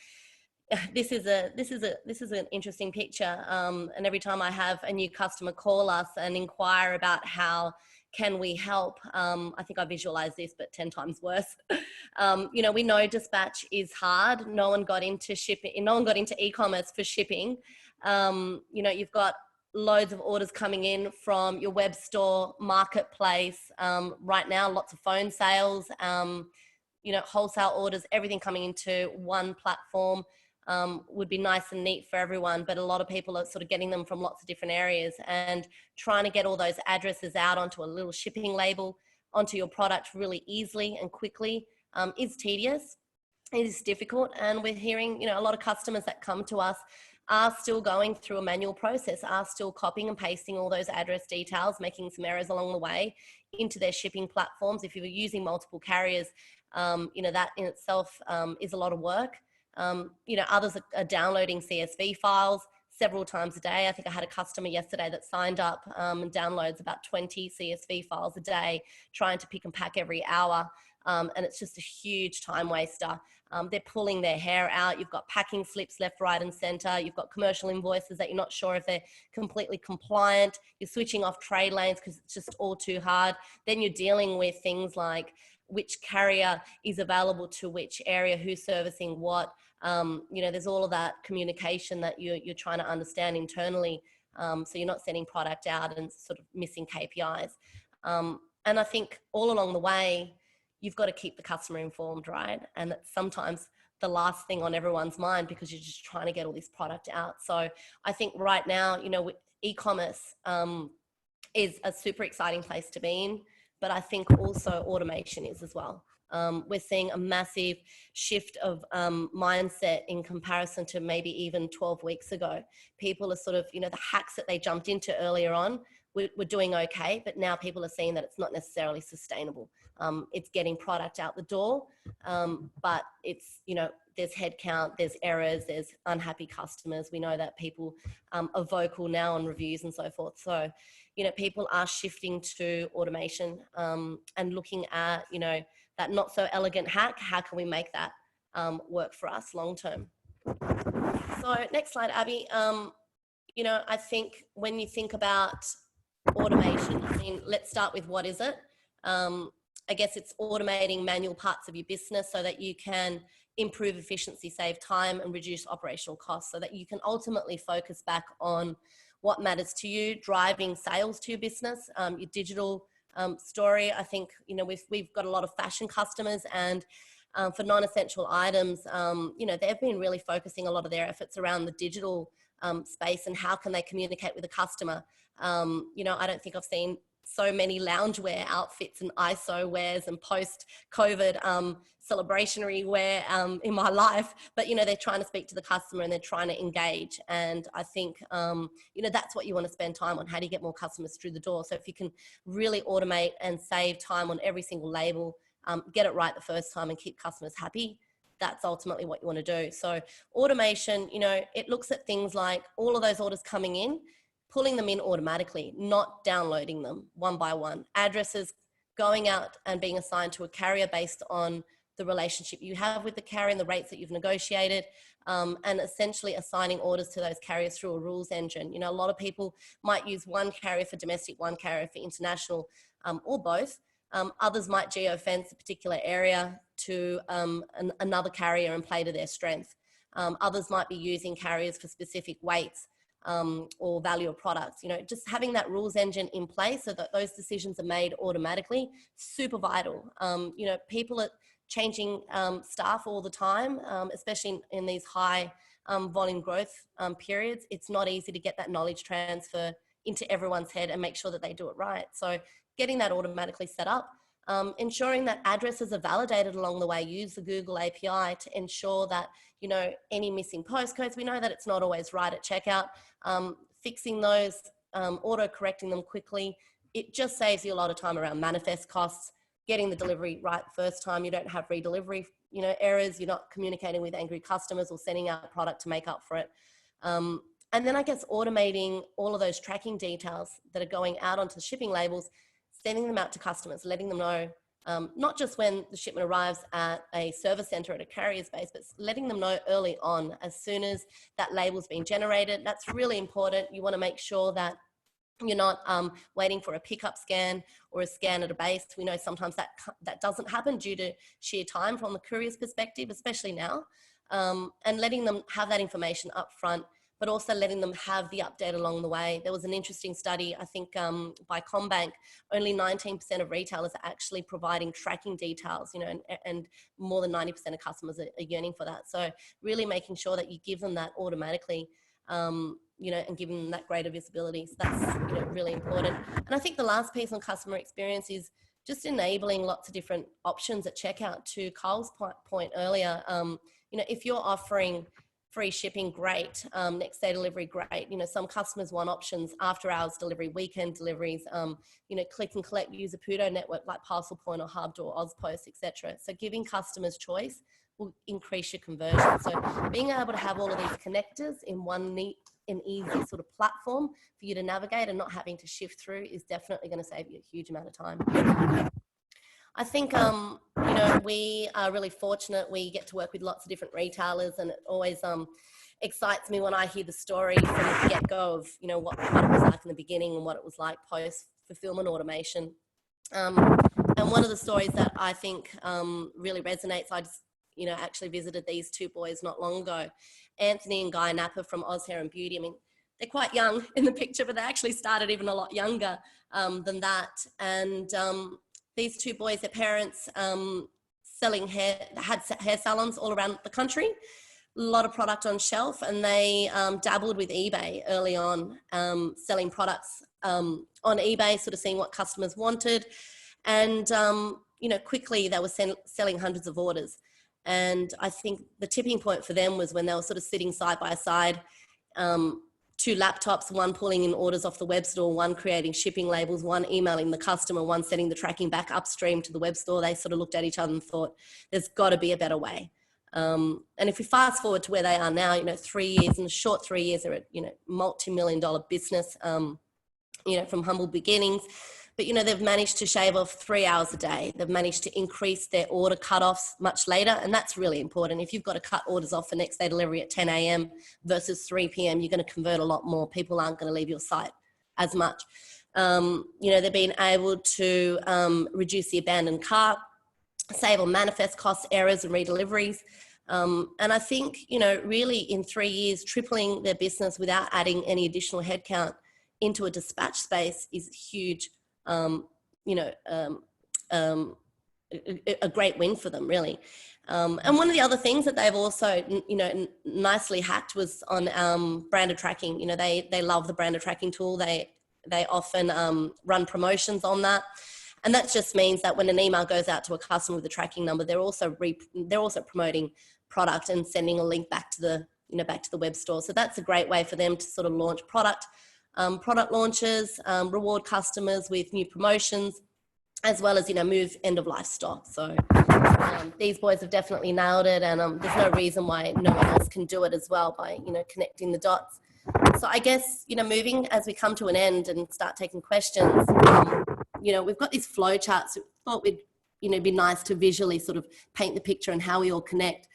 this is an interesting picture. And every time I have a new customer call us and inquire about how can we help, I think I visualize this, but 10 times worse. You know, we know dispatch is hard. No one got into shipping. No one got into e-commerce for shipping. You know, you've got loads of orders coming in from your web store, marketplace. Right now, lots of phone sales, you know, wholesale orders, everything coming into one platform. Would be nice and neat for everyone, but a lot of people are sort of getting them from lots of different areas, and trying to get all those addresses out onto a little shipping label onto your product really easily and quickly is tedious. It is difficult, and we're hearing, you know, a lot of customers that come to us are still going through a manual process, are still copying and pasting all those address details, making some errors along the way into their shipping platforms. If you're using multiple carriers, you know, that in itself is a lot of work. You know, others are downloading CSV files several times a day. I think I had a customer yesterday that signed up and downloads about 20 CSV files a day, trying to pick and pack every hour. And it's just a huge time waster. They're pulling their hair out. You've got packing slips left, right, and center. You've got commercial invoices that you're not sure if they're completely compliant. You're switching off trade lanes because it's just all too hard. Then you're dealing with things like which carrier is available to which area, who's servicing what. You know, there's all of that communication that you're trying to understand internally. So you're not sending product out and sort of missing KPIs. And I think all along the way, you've got to keep the customer informed, right? And that's sometimes the last thing on everyone's mind because you're just trying to get all this product out. So I think right now, you know, with e-commerce, is a super exciting place to be in, but I think also automation is as well. We're seeing a massive shift of mindset in comparison to maybe even 12 weeks ago. People are sort of, you know, the hacks that they jumped into earlier on, we're doing okay, but now people are seeing that it's not necessarily sustainable. It's getting product out the door, but it's, you know, there's headcount, there's errors, there's unhappy customers. We know that people are vocal now on reviews and so forth. So, you know, people are shifting to automation and looking at, you know, that not so elegant hack. How can we make that work for us long term? So next slide, Abby. You know, I think when you think about automation, I mean, let's start with what is it? I guess it's automating manual parts of your business so that you can improve efficiency, save time, and reduce operational costs so that you can ultimately focus back on what matters to you, driving sales to your business, your digital story. I think, you know, we've got a lot of fashion customers, and for non-essential items, you know, they've been really focusing a lot of their efforts around the digital space and how can they communicate with the customer. You know, I don't think I've seen so many loungewear outfits and ISO wears and post-COVID celebrationary wear in my life, but, you know, they're trying to speak to the customer and they're trying to engage. And I think, you know, that's what you want to spend time on. How do you get more customers through the door? So if you can really automate and save time on every single label, get it right the first time and keep customers happy, that's ultimately what you want to do. So automation, you know, it looks at things like all of those orders coming in, pulling them in automatically, not downloading them one by one. Addresses going out and being assigned to a carrier based on the relationship you have with the carrier and the rates that you've negotiated, and essentially assigning orders to those carriers through a rules engine. You know, a lot of people might use one carrier for domestic, one carrier for international, or both. Others might geo-fence a particular area to another carrier and play to their strength. Others might be using carriers for specific weights or value of products. You know, just having that rules engine in place so that those decisions are made automatically, super vital. You know, people are changing staff all the time, especially in these high volume growth periods. It's not easy to get that knowledge transfer into everyone's head and make sure that they do it right. So getting that automatically set up, ensuring that addresses are validated along the way. Use the Google API to ensure that, you know, any missing postcodes, we know that it's not always right at checkout, fixing those, auto-correcting them quickly. It just saves you a lot of time around manifest costs, getting the delivery right the first time. You don't have redelivery, you know, errors. You're not communicating with angry customers or sending out product to make up for it. And then I guess automating all of those tracking details that are going out onto the shipping labels, sending them out to customers, letting them know, not just when the shipment arrives at a service center at a carrier's base, but letting them know early on, as soon as that label's been generated. That's really important. You want to make sure that you're not waiting for a pickup scan or a scan at a base. We know sometimes that doesn't happen due to sheer time from the courier's perspective, especially now, and letting them have that information up front, but also letting them have the update along the way. There was an interesting study, I think by CommBank, only 19% of retailers are actually providing tracking details, you know, and more than 90% of customers are yearning for that. So really making sure that you give them that automatically, you know, and giving them that greater visibility. So that's, you know, really important. And I think the last piece on customer experience is just enabling lots of different options at checkout. To Kyle's point earlier, you know, if you're offering free shipping, great. Next day delivery, great. You know, some customers want options, after hours delivery, weekend deliveries, you know, click and collect, use a Pudo network like Parcel Point or Hubd or Ozpost, etc. So giving customers choice will increase your conversion. So being able to have all of these connectors in one neat and easy sort of platform for you to navigate and not having to shift through is definitely going to save you a huge amount of time. I think, you know, we are really fortunate. We get to work with lots of different retailers, and it always excites me when I hear the story from the get-go of, you know, what it was like in the beginning and what it was like post-fulfillment automation. And one of the stories that I think really resonates, I just, you know, actually visited these two boys not long ago, Anthony and Guy Napper from Oz Hair and Beauty. I mean, they're quite young in the picture, but they actually started even a lot younger than that. And these two boys, their parents selling hair, had hair salons all around the country. lot of product on shelf, and they dabbled with eBay early on, selling products on eBay, sort of seeing what customers wanted. And, you know, quickly they were selling hundreds of orders. And I think the tipping point for them was when they were sort of sitting side by side, two laptops, one pulling in orders off the web store, one creating shipping labels, one emailing the customer, one sending the tracking back upstream to the web store. They sort of looked at each other and thought, there's got to be a better way. And if we fast forward to where they are now, you know, 3 years, in a short 3 years, they're at, you know, multi-million-dollar business, you know, from humble beginnings. But, you know, they've managed to shave off 3 hours a day. They've managed to increase their order cutoffs much later. And that's really important. If you've got to cut orders off for next day delivery at 10 a.m. versus 3 p.m., you're going to convert a lot more. People aren't going to leave your site as much. You know, they've been able to reduce the abandoned cart, save on manifest costs, errors and redeliveries. And I think, you know, really in 3 years, tripling their business without adding any additional headcount into a dispatch space is huge. You know, a great win for them, really. And one of the other things that they've also, you know, nicely hacked was on branded tracking. You know, they love the branded tracking tool. They often run promotions on that. And that just means that when an email goes out to a customer with a tracking number, they're also promoting product and sending a link back to the, you know, back to the web store. So that's a great way for them to sort of launch product launches, reward customers with new promotions, as well as, you know, move end of life stock. So these boys have definitely nailed it, and there's no reason why no one else can do it as well by, you know, connecting the dots. So I guess, you know, moving as we come to an end and start taking questions, you know, we've got these flow charts. Thought we'd, you know, be nice to visually sort of paint the picture and how we all connect,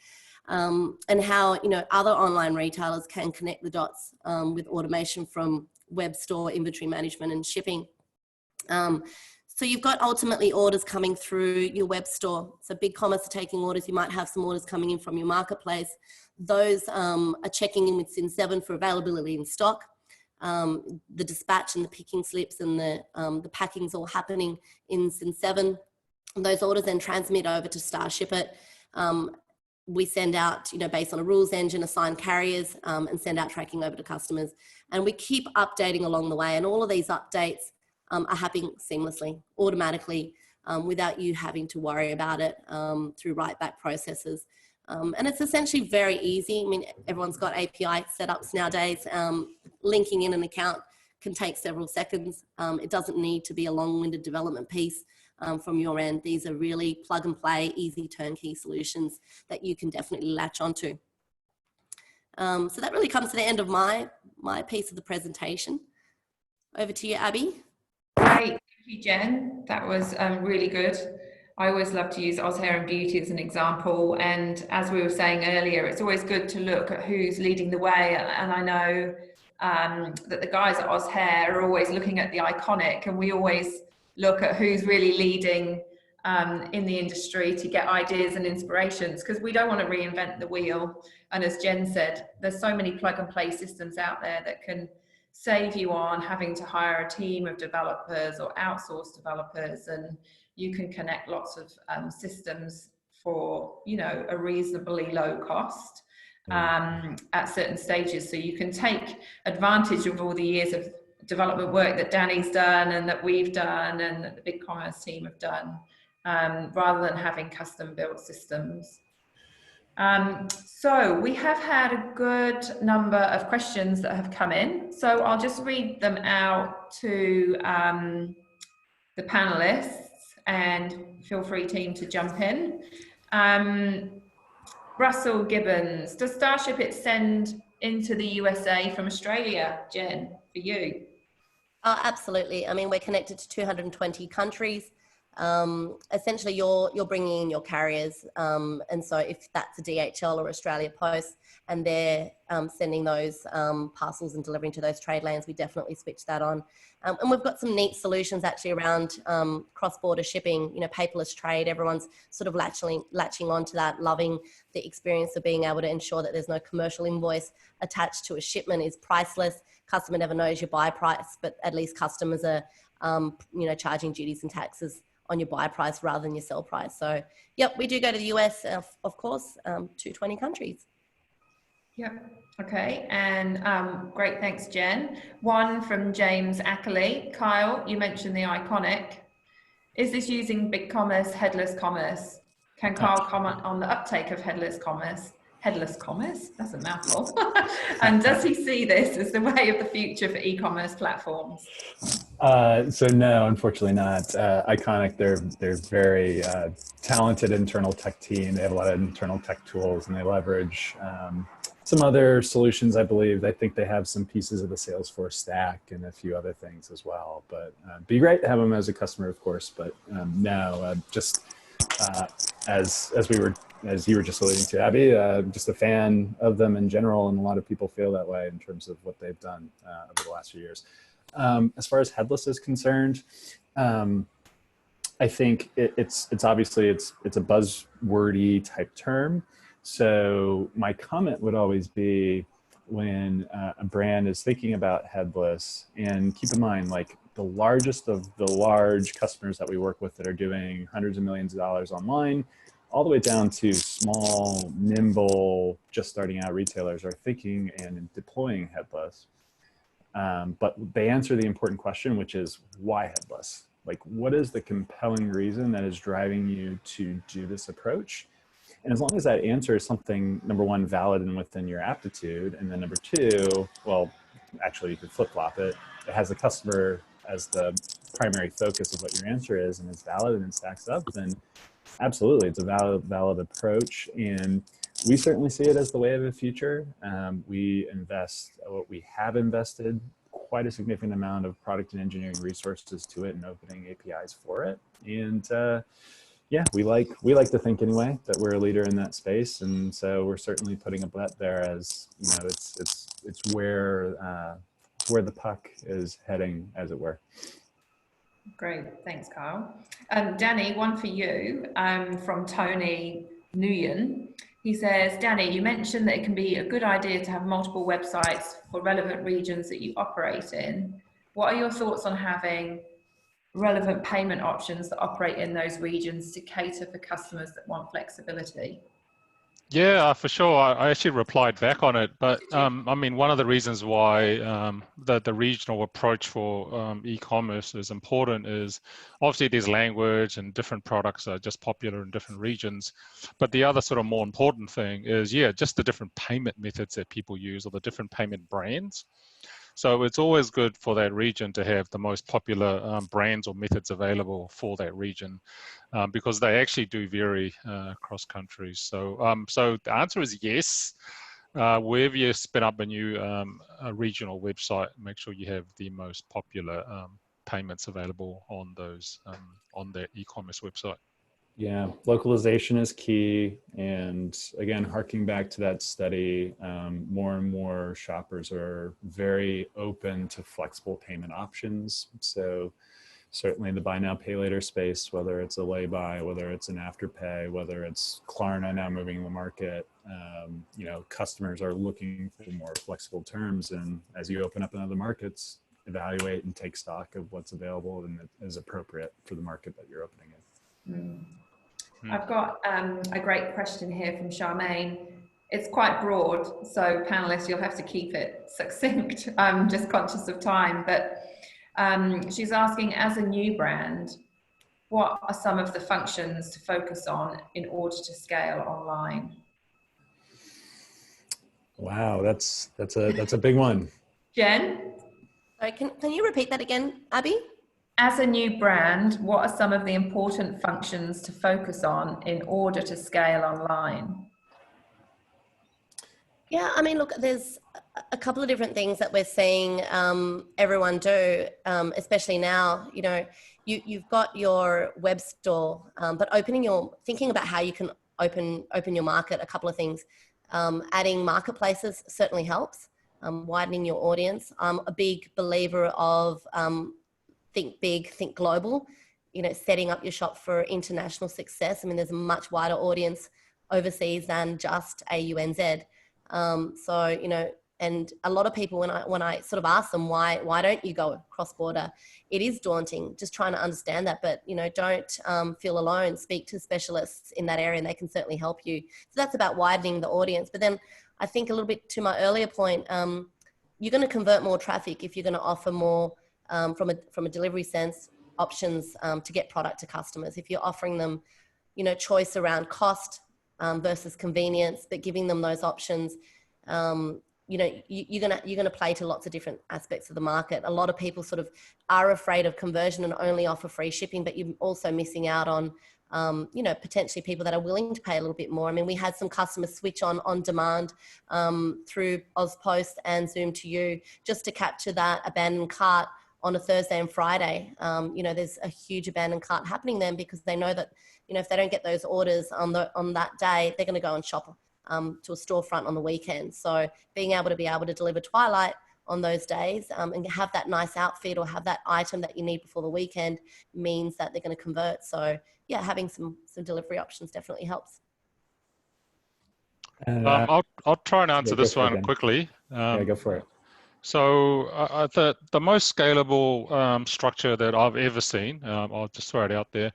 and how, you know, other online retailers can connect the dots with automation from web store, inventory management and shipping. So you've got ultimately orders coming through your web store. So BigCommerce are taking orders. You might have some orders coming in from your marketplace. Those are checking in with Cin7 for availability in stock. The dispatch and the picking slips and the packing's all happening in Cin7. Those orders then transmit over to Starshipit. We send out, you know, based on a rules engine, assign carriers and send out tracking over to customers. And we keep updating along the way. And all of these updates are happening seamlessly, automatically, without you having to worry about it through write back processes. And it's essentially very easy. I mean, everyone's got API setups nowadays. Linking in an account can take several seconds. It doesn't need to be a long-winded development piece from your end. These are really plug and play, easy turnkey solutions that you can definitely latch onto. So that really comes to the end of my piece of the presentation. Over to you, Abby. Great, thank you, Jen. That was really good. I always love to use Oz Hair and Beauty as an example. And as we were saying earlier, it's always good to look at who's leading the way. And I know that the guys at Oz Hair are always looking at the iconic, and we always look at who's really leading in the industry to get ideas and inspirations, because we don't want to reinvent the wheel. And as Jen said, there's so many plug and play systems out there that can save you on having to hire a team of developers or outsource developers, and you can connect lots of systems for, you know, a reasonably low cost at certain stages. So you can take advantage of all the years of development work that Danny's done and that we've done and that the BigCommerce team have done, rather than having custom built systems. So we have had a good number of questions that have come in. So I'll just read them out to the panelists, and feel free, team, to jump in. Russell Gibbons, does Starshipit send into the USA from Australia? Jen, for you. Oh, absolutely. I mean, we're connected to 220 countries. Essentially, you're bringing in your carriers. And so if that's a DHL or Australia Post and they're sending those parcels and delivering to those trade lanes, we definitely switch that on. And we've got some neat solutions actually around cross-border shipping, you know, paperless trade. Everyone's sort of latching onto that, loving the experience of being able to ensure that there's no commercial invoice attached to a shipment is priceless. Customer never knows your buy price, but at least customers are, you know, charging duties and taxes on your buy price rather than your sell price. So, yep, we do go to the US, of course, to 20 countries. Yep. Okay. And great. Thanks, Jen. One from James Ackley. Kyle, you mentioned the iconic. Is this using BigCommerce headless commerce? Can Kyle comment on the uptake of headless commerce? Headless commerce? That's a mouthful. And does he see this as the way of the future for e-commerce platforms? So no, unfortunately not. Iconic, they're very talented internal tech team. They have a lot of internal tech tools, and they leverage some other solutions, I believe. I think they have some pieces of the Salesforce stack and a few other things as well. But be great to have them as a customer, of course. But no, just as you were just alluding to, Abby, just a fan of them in general, and a lot of people feel that way in terms of what they've done over the last few years. As far as headless is concerned, I think it's obviously it's a buzzwordy type term. So my comment would always be when a brand is thinking about headless, and keep in mind, like the largest of the large customers that we work with that are doing hundreds of millions of dollars online, all the way down to small, nimble, just starting out retailers are thinking and deploying headless. But they answer the important question, which is why headless? Like, what is the compelling reason that is driving you to do this approach? And as long as that answer is something, number one, valid and within your aptitude, and then number two, well, actually you could flip-flop it. It has the customer as the primary focus of what your answer is, and it's valid and it stacks up, then absolutely, it's a valid approach. And we certainly see it as the way of the future. We have invested quite a significant amount of product and engineering resources to it and opening APIs for it. And yeah, we like to think anyway that we're a leader in that space. And so we're certainly putting a bet there, as you know, it's where the puck is heading, as it were. Great, thanks, Kyle. Danny, one for you from Tony Nguyen. He says, Danny, you mentioned that it can be a good idea to have multiple websites for relevant regions that you operate in. What are your thoughts on having relevant payment options that operate in those regions to cater for customers that want flexibility? Yeah, for sure. I actually replied back on it, but I mean, one of the reasons why the regional approach for e-commerce is important is obviously there's language and different products are just popular in different regions. But the other sort of more important thing is, yeah, just the different payment methods that people use, or the different payment brands. So it's always good for that region to have the most popular brands or methods available for that region, because they actually do vary across countries. So, so the answer is yes. Wherever you spin up a new a regional website, make sure you have the most popular payments available on those on their e-commerce website. Yeah, localization is key. And again, harking back to that study, more and more shoppers are very open to flexible payment options. So certainly the buy now, pay later space, whether it's a lay-by, whether it's an afterpay, whether it's Klarna now moving in the market, you know, customers are looking for more flexible terms. And as you open up in other markets, evaluate and take stock of what's available and is appropriate for the market that you're opening in. I've got a great question here from Charmaine. It's quite broad, so panelists, you'll have to keep it succinct. I'm just conscious of time, but she's asking, as a new brand, what are some of the functions to focus on in order to scale online? Wow, that's a big one. Jen? Sorry, can you repeat that again, Abby? As a new brand, what are some of the important functions to focus on in order to scale online? Yeah, I mean, look, there's a couple of different things that we're seeing everyone do, especially now. You know, you've got your web store, but thinking about how you can open your market. A couple of things, adding marketplaces certainly helps. Widening your audience. I'm a big believer of think big, think global, you know, setting up your shop for international success. I mean, there's a much wider audience overseas than just AUNZ. So, you know, and a lot of people, when I sort of ask them, why don't you go cross-border? It is daunting, just trying to understand that, but, you know, don't feel alone. Speak to specialists in that area and they can certainly help you. So that's about widening the audience. But then I think a little bit to my earlier point, you're going to convert more traffic if you're going to offer more from a delivery sense options to get product to customers. If you're offering them, you know, choice around cost versus convenience, but giving them those options, you know, you're gonna play to lots of different aspects of the market. A lot of people sort of are afraid of conversion and only offer free shipping, but you're also missing out on, you know, potentially people that are willing to pay a little bit more. I mean, we had some customers switch on demand through AusPost and Zoom to You just to capture that abandoned cart on a Thursday and Friday. You know, there's a huge abandoned cart happening then because they know that, you know, if they don't get those orders on that day, they're going to go and shop to a storefront on the weekend. So being able to deliver Twilight on those days and have that nice outfit or have that item that you need before the weekend means that they're going to convert. So yeah, having some delivery options definitely helps. And, I'll try and answer go this for it, one Ben. quickly. yeah, go for it. So the most scalable structure that I've ever seen, I'll just throw it out there.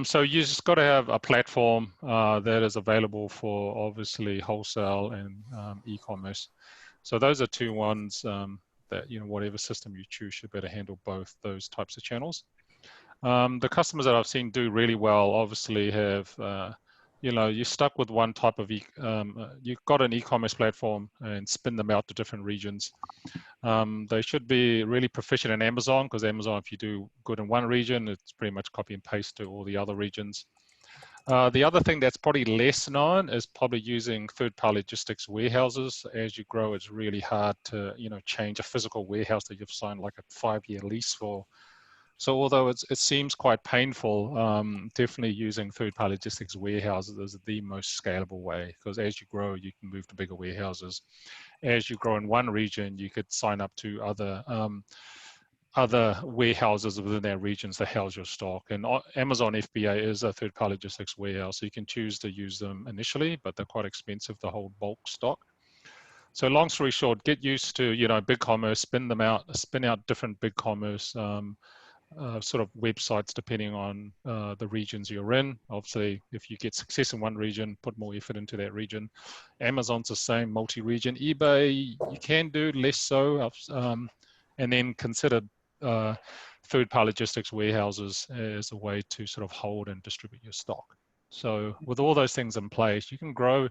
So you just got to have a platform that is available for obviously wholesale and e-commerce. So those are two ones that, you know, whatever system you choose should better handle both those types of channels. The customers that I've seen do really well obviously have, you know, you're stuck with one type of, you've got an e-commerce platform and spin them out to different regions. They should be really proficient in Amazon, because Amazon, if you do good in one region, it's pretty much copy and paste to all the other regions. The other thing that's probably less known is probably using third-party logistics warehouses. As you grow, it's really hard to, you know, change a physical warehouse that you've signed like a 5-year lease for. So although it seems quite painful, definitely using third-party logistics warehouses is the most scalable way, because as you grow, you can move to bigger warehouses. As you grow in one region, you could sign up to other warehouses within their regions that house your stock. And Amazon FBA is a third-party logistics warehouse, so you can choose to use them initially, but they're quite expensive to hold bulk stock. So long story short, get used to, you know, BigCommerce, spin out different BigCommerce sort of websites depending on the regions you're in. Obviously, if you get success in one region, put more effort into that region. Amazon's the same, multi-region. eBay, you can do less so, and then consider third-party logistics warehouses as a way to sort of hold and distribute your stock. So with all those things in place, you can grow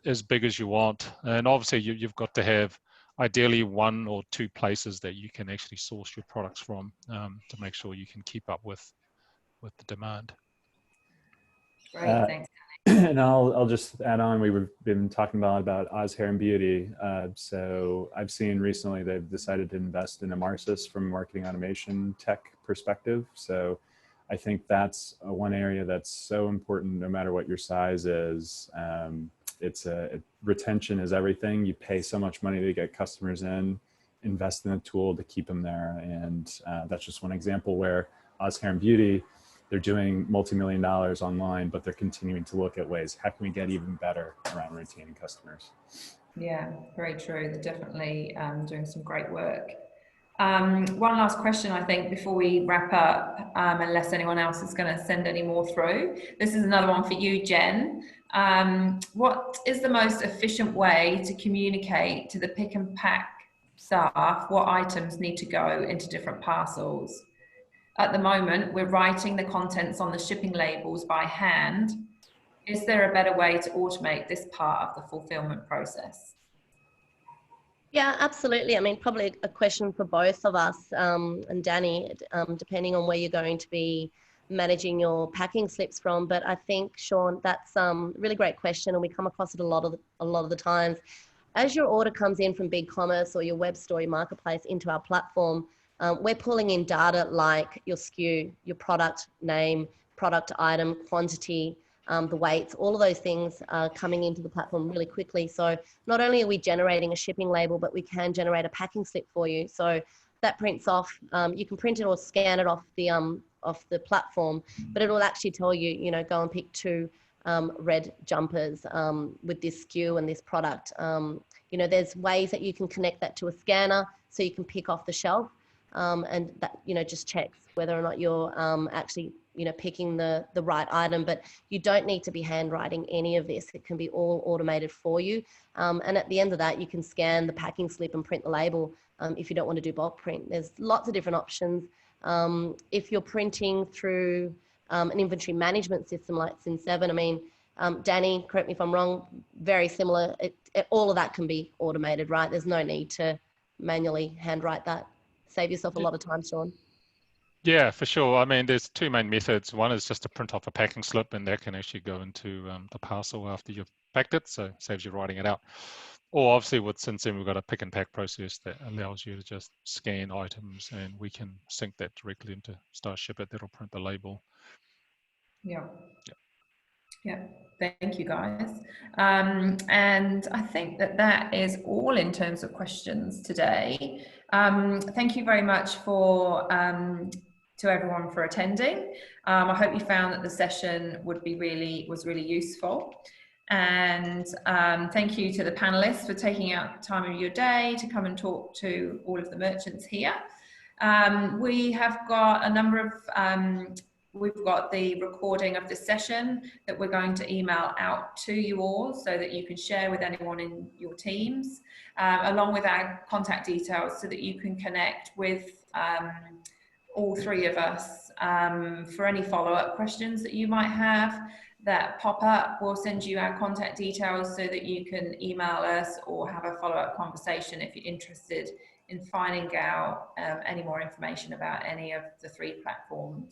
as big as you want. And obviously you've got to have ideally 1 or 2 places that you can actually source your products from to make sure you can keep up with the demand. Great, thanks. And I'll just add on, we've been talking about Oz Hair and Beauty. So I've seen recently they've decided to invest in Amarsis from a marketing automation tech perspective. So I think that's one area that's so important no matter what your size is. Retention is everything. You pay so much money to get customers in, invest in a tool to keep them there. And that's just one example where Oz Hair and Beauty, they're doing multi-million dollars online, but they're continuing to look at ways, how can we get even better around retaining customers? Yeah, very true. They're definitely doing some great work. One last question, I think, before we wrap up, unless anyone else is going to send any more through. This is another one for you, Jen. What is the most efficient way to communicate to the pick and pack staff what items need to go into different parcels? At the moment, we're writing the contents on the shipping labels by hand. Is there a better way to automate this part of the fulfillment process? Yeah, absolutely. I mean, probably a question for both of us and Danny, depending on where you're going to be managing your packing slips from. But I think, Sean, that's a really great question, and we come across it a lot of the times. As your order comes in from BigCommerce or your web store, your marketplace into our platform, we're pulling in data like your SKU, your product name, product item, quantity, the weights, all of those things are coming into the platform really quickly. So not only are we generating a shipping label, but we can generate a packing slip for you. So that prints off, you can print it or scan it off the platform, but it will actually tell you, you know, go and pick 2 red jumpers with this SKU and this product. You know, there's ways that you can connect that to a scanner so you can pick off the shelf. and that, you know, just checks whether or not you're actually, you know, picking the right item. But you don't need to be handwriting any of this. It can be all automated for you. And at the end of that, you can scan the packing slip and print the label if you don't want to do bulk print. There's lots of different options. If you're printing through an inventory management system like Cin7, I mean, Danny, correct me if I'm wrong, very similar. All of that can be automated, right? There's no need to manually handwrite that. Save yourself a lot of time, Sean. Yeah, for sure. I mean, there's two main methods. One is just to print off a packing slip, and that can actually go into the parcel after you've packed it, so it saves you writing it out. Or obviously with Cin7, we've got a pick and pack process that allows you to just scan items, and we can sync that directly into Starshipit. That'll print the label. Yeah. Yeah, thank you guys. And I think that is all in terms of questions today. Thank you very much for to everyone for attending. I hope you found that the session was really useful. And thank you to the panelists for taking out time of your day to come and talk to all of the merchants here. We have got a number of we've got the recording of this session that we're going to email out to you all so that you can share with anyone in your teams, along with our contact details so that you can connect with all three of us for any follow-up questions that you might have that pop up. We'll send you our contact details so that you can email us or have a follow-up conversation if you're interested in finding out any more information about any of the three platforms.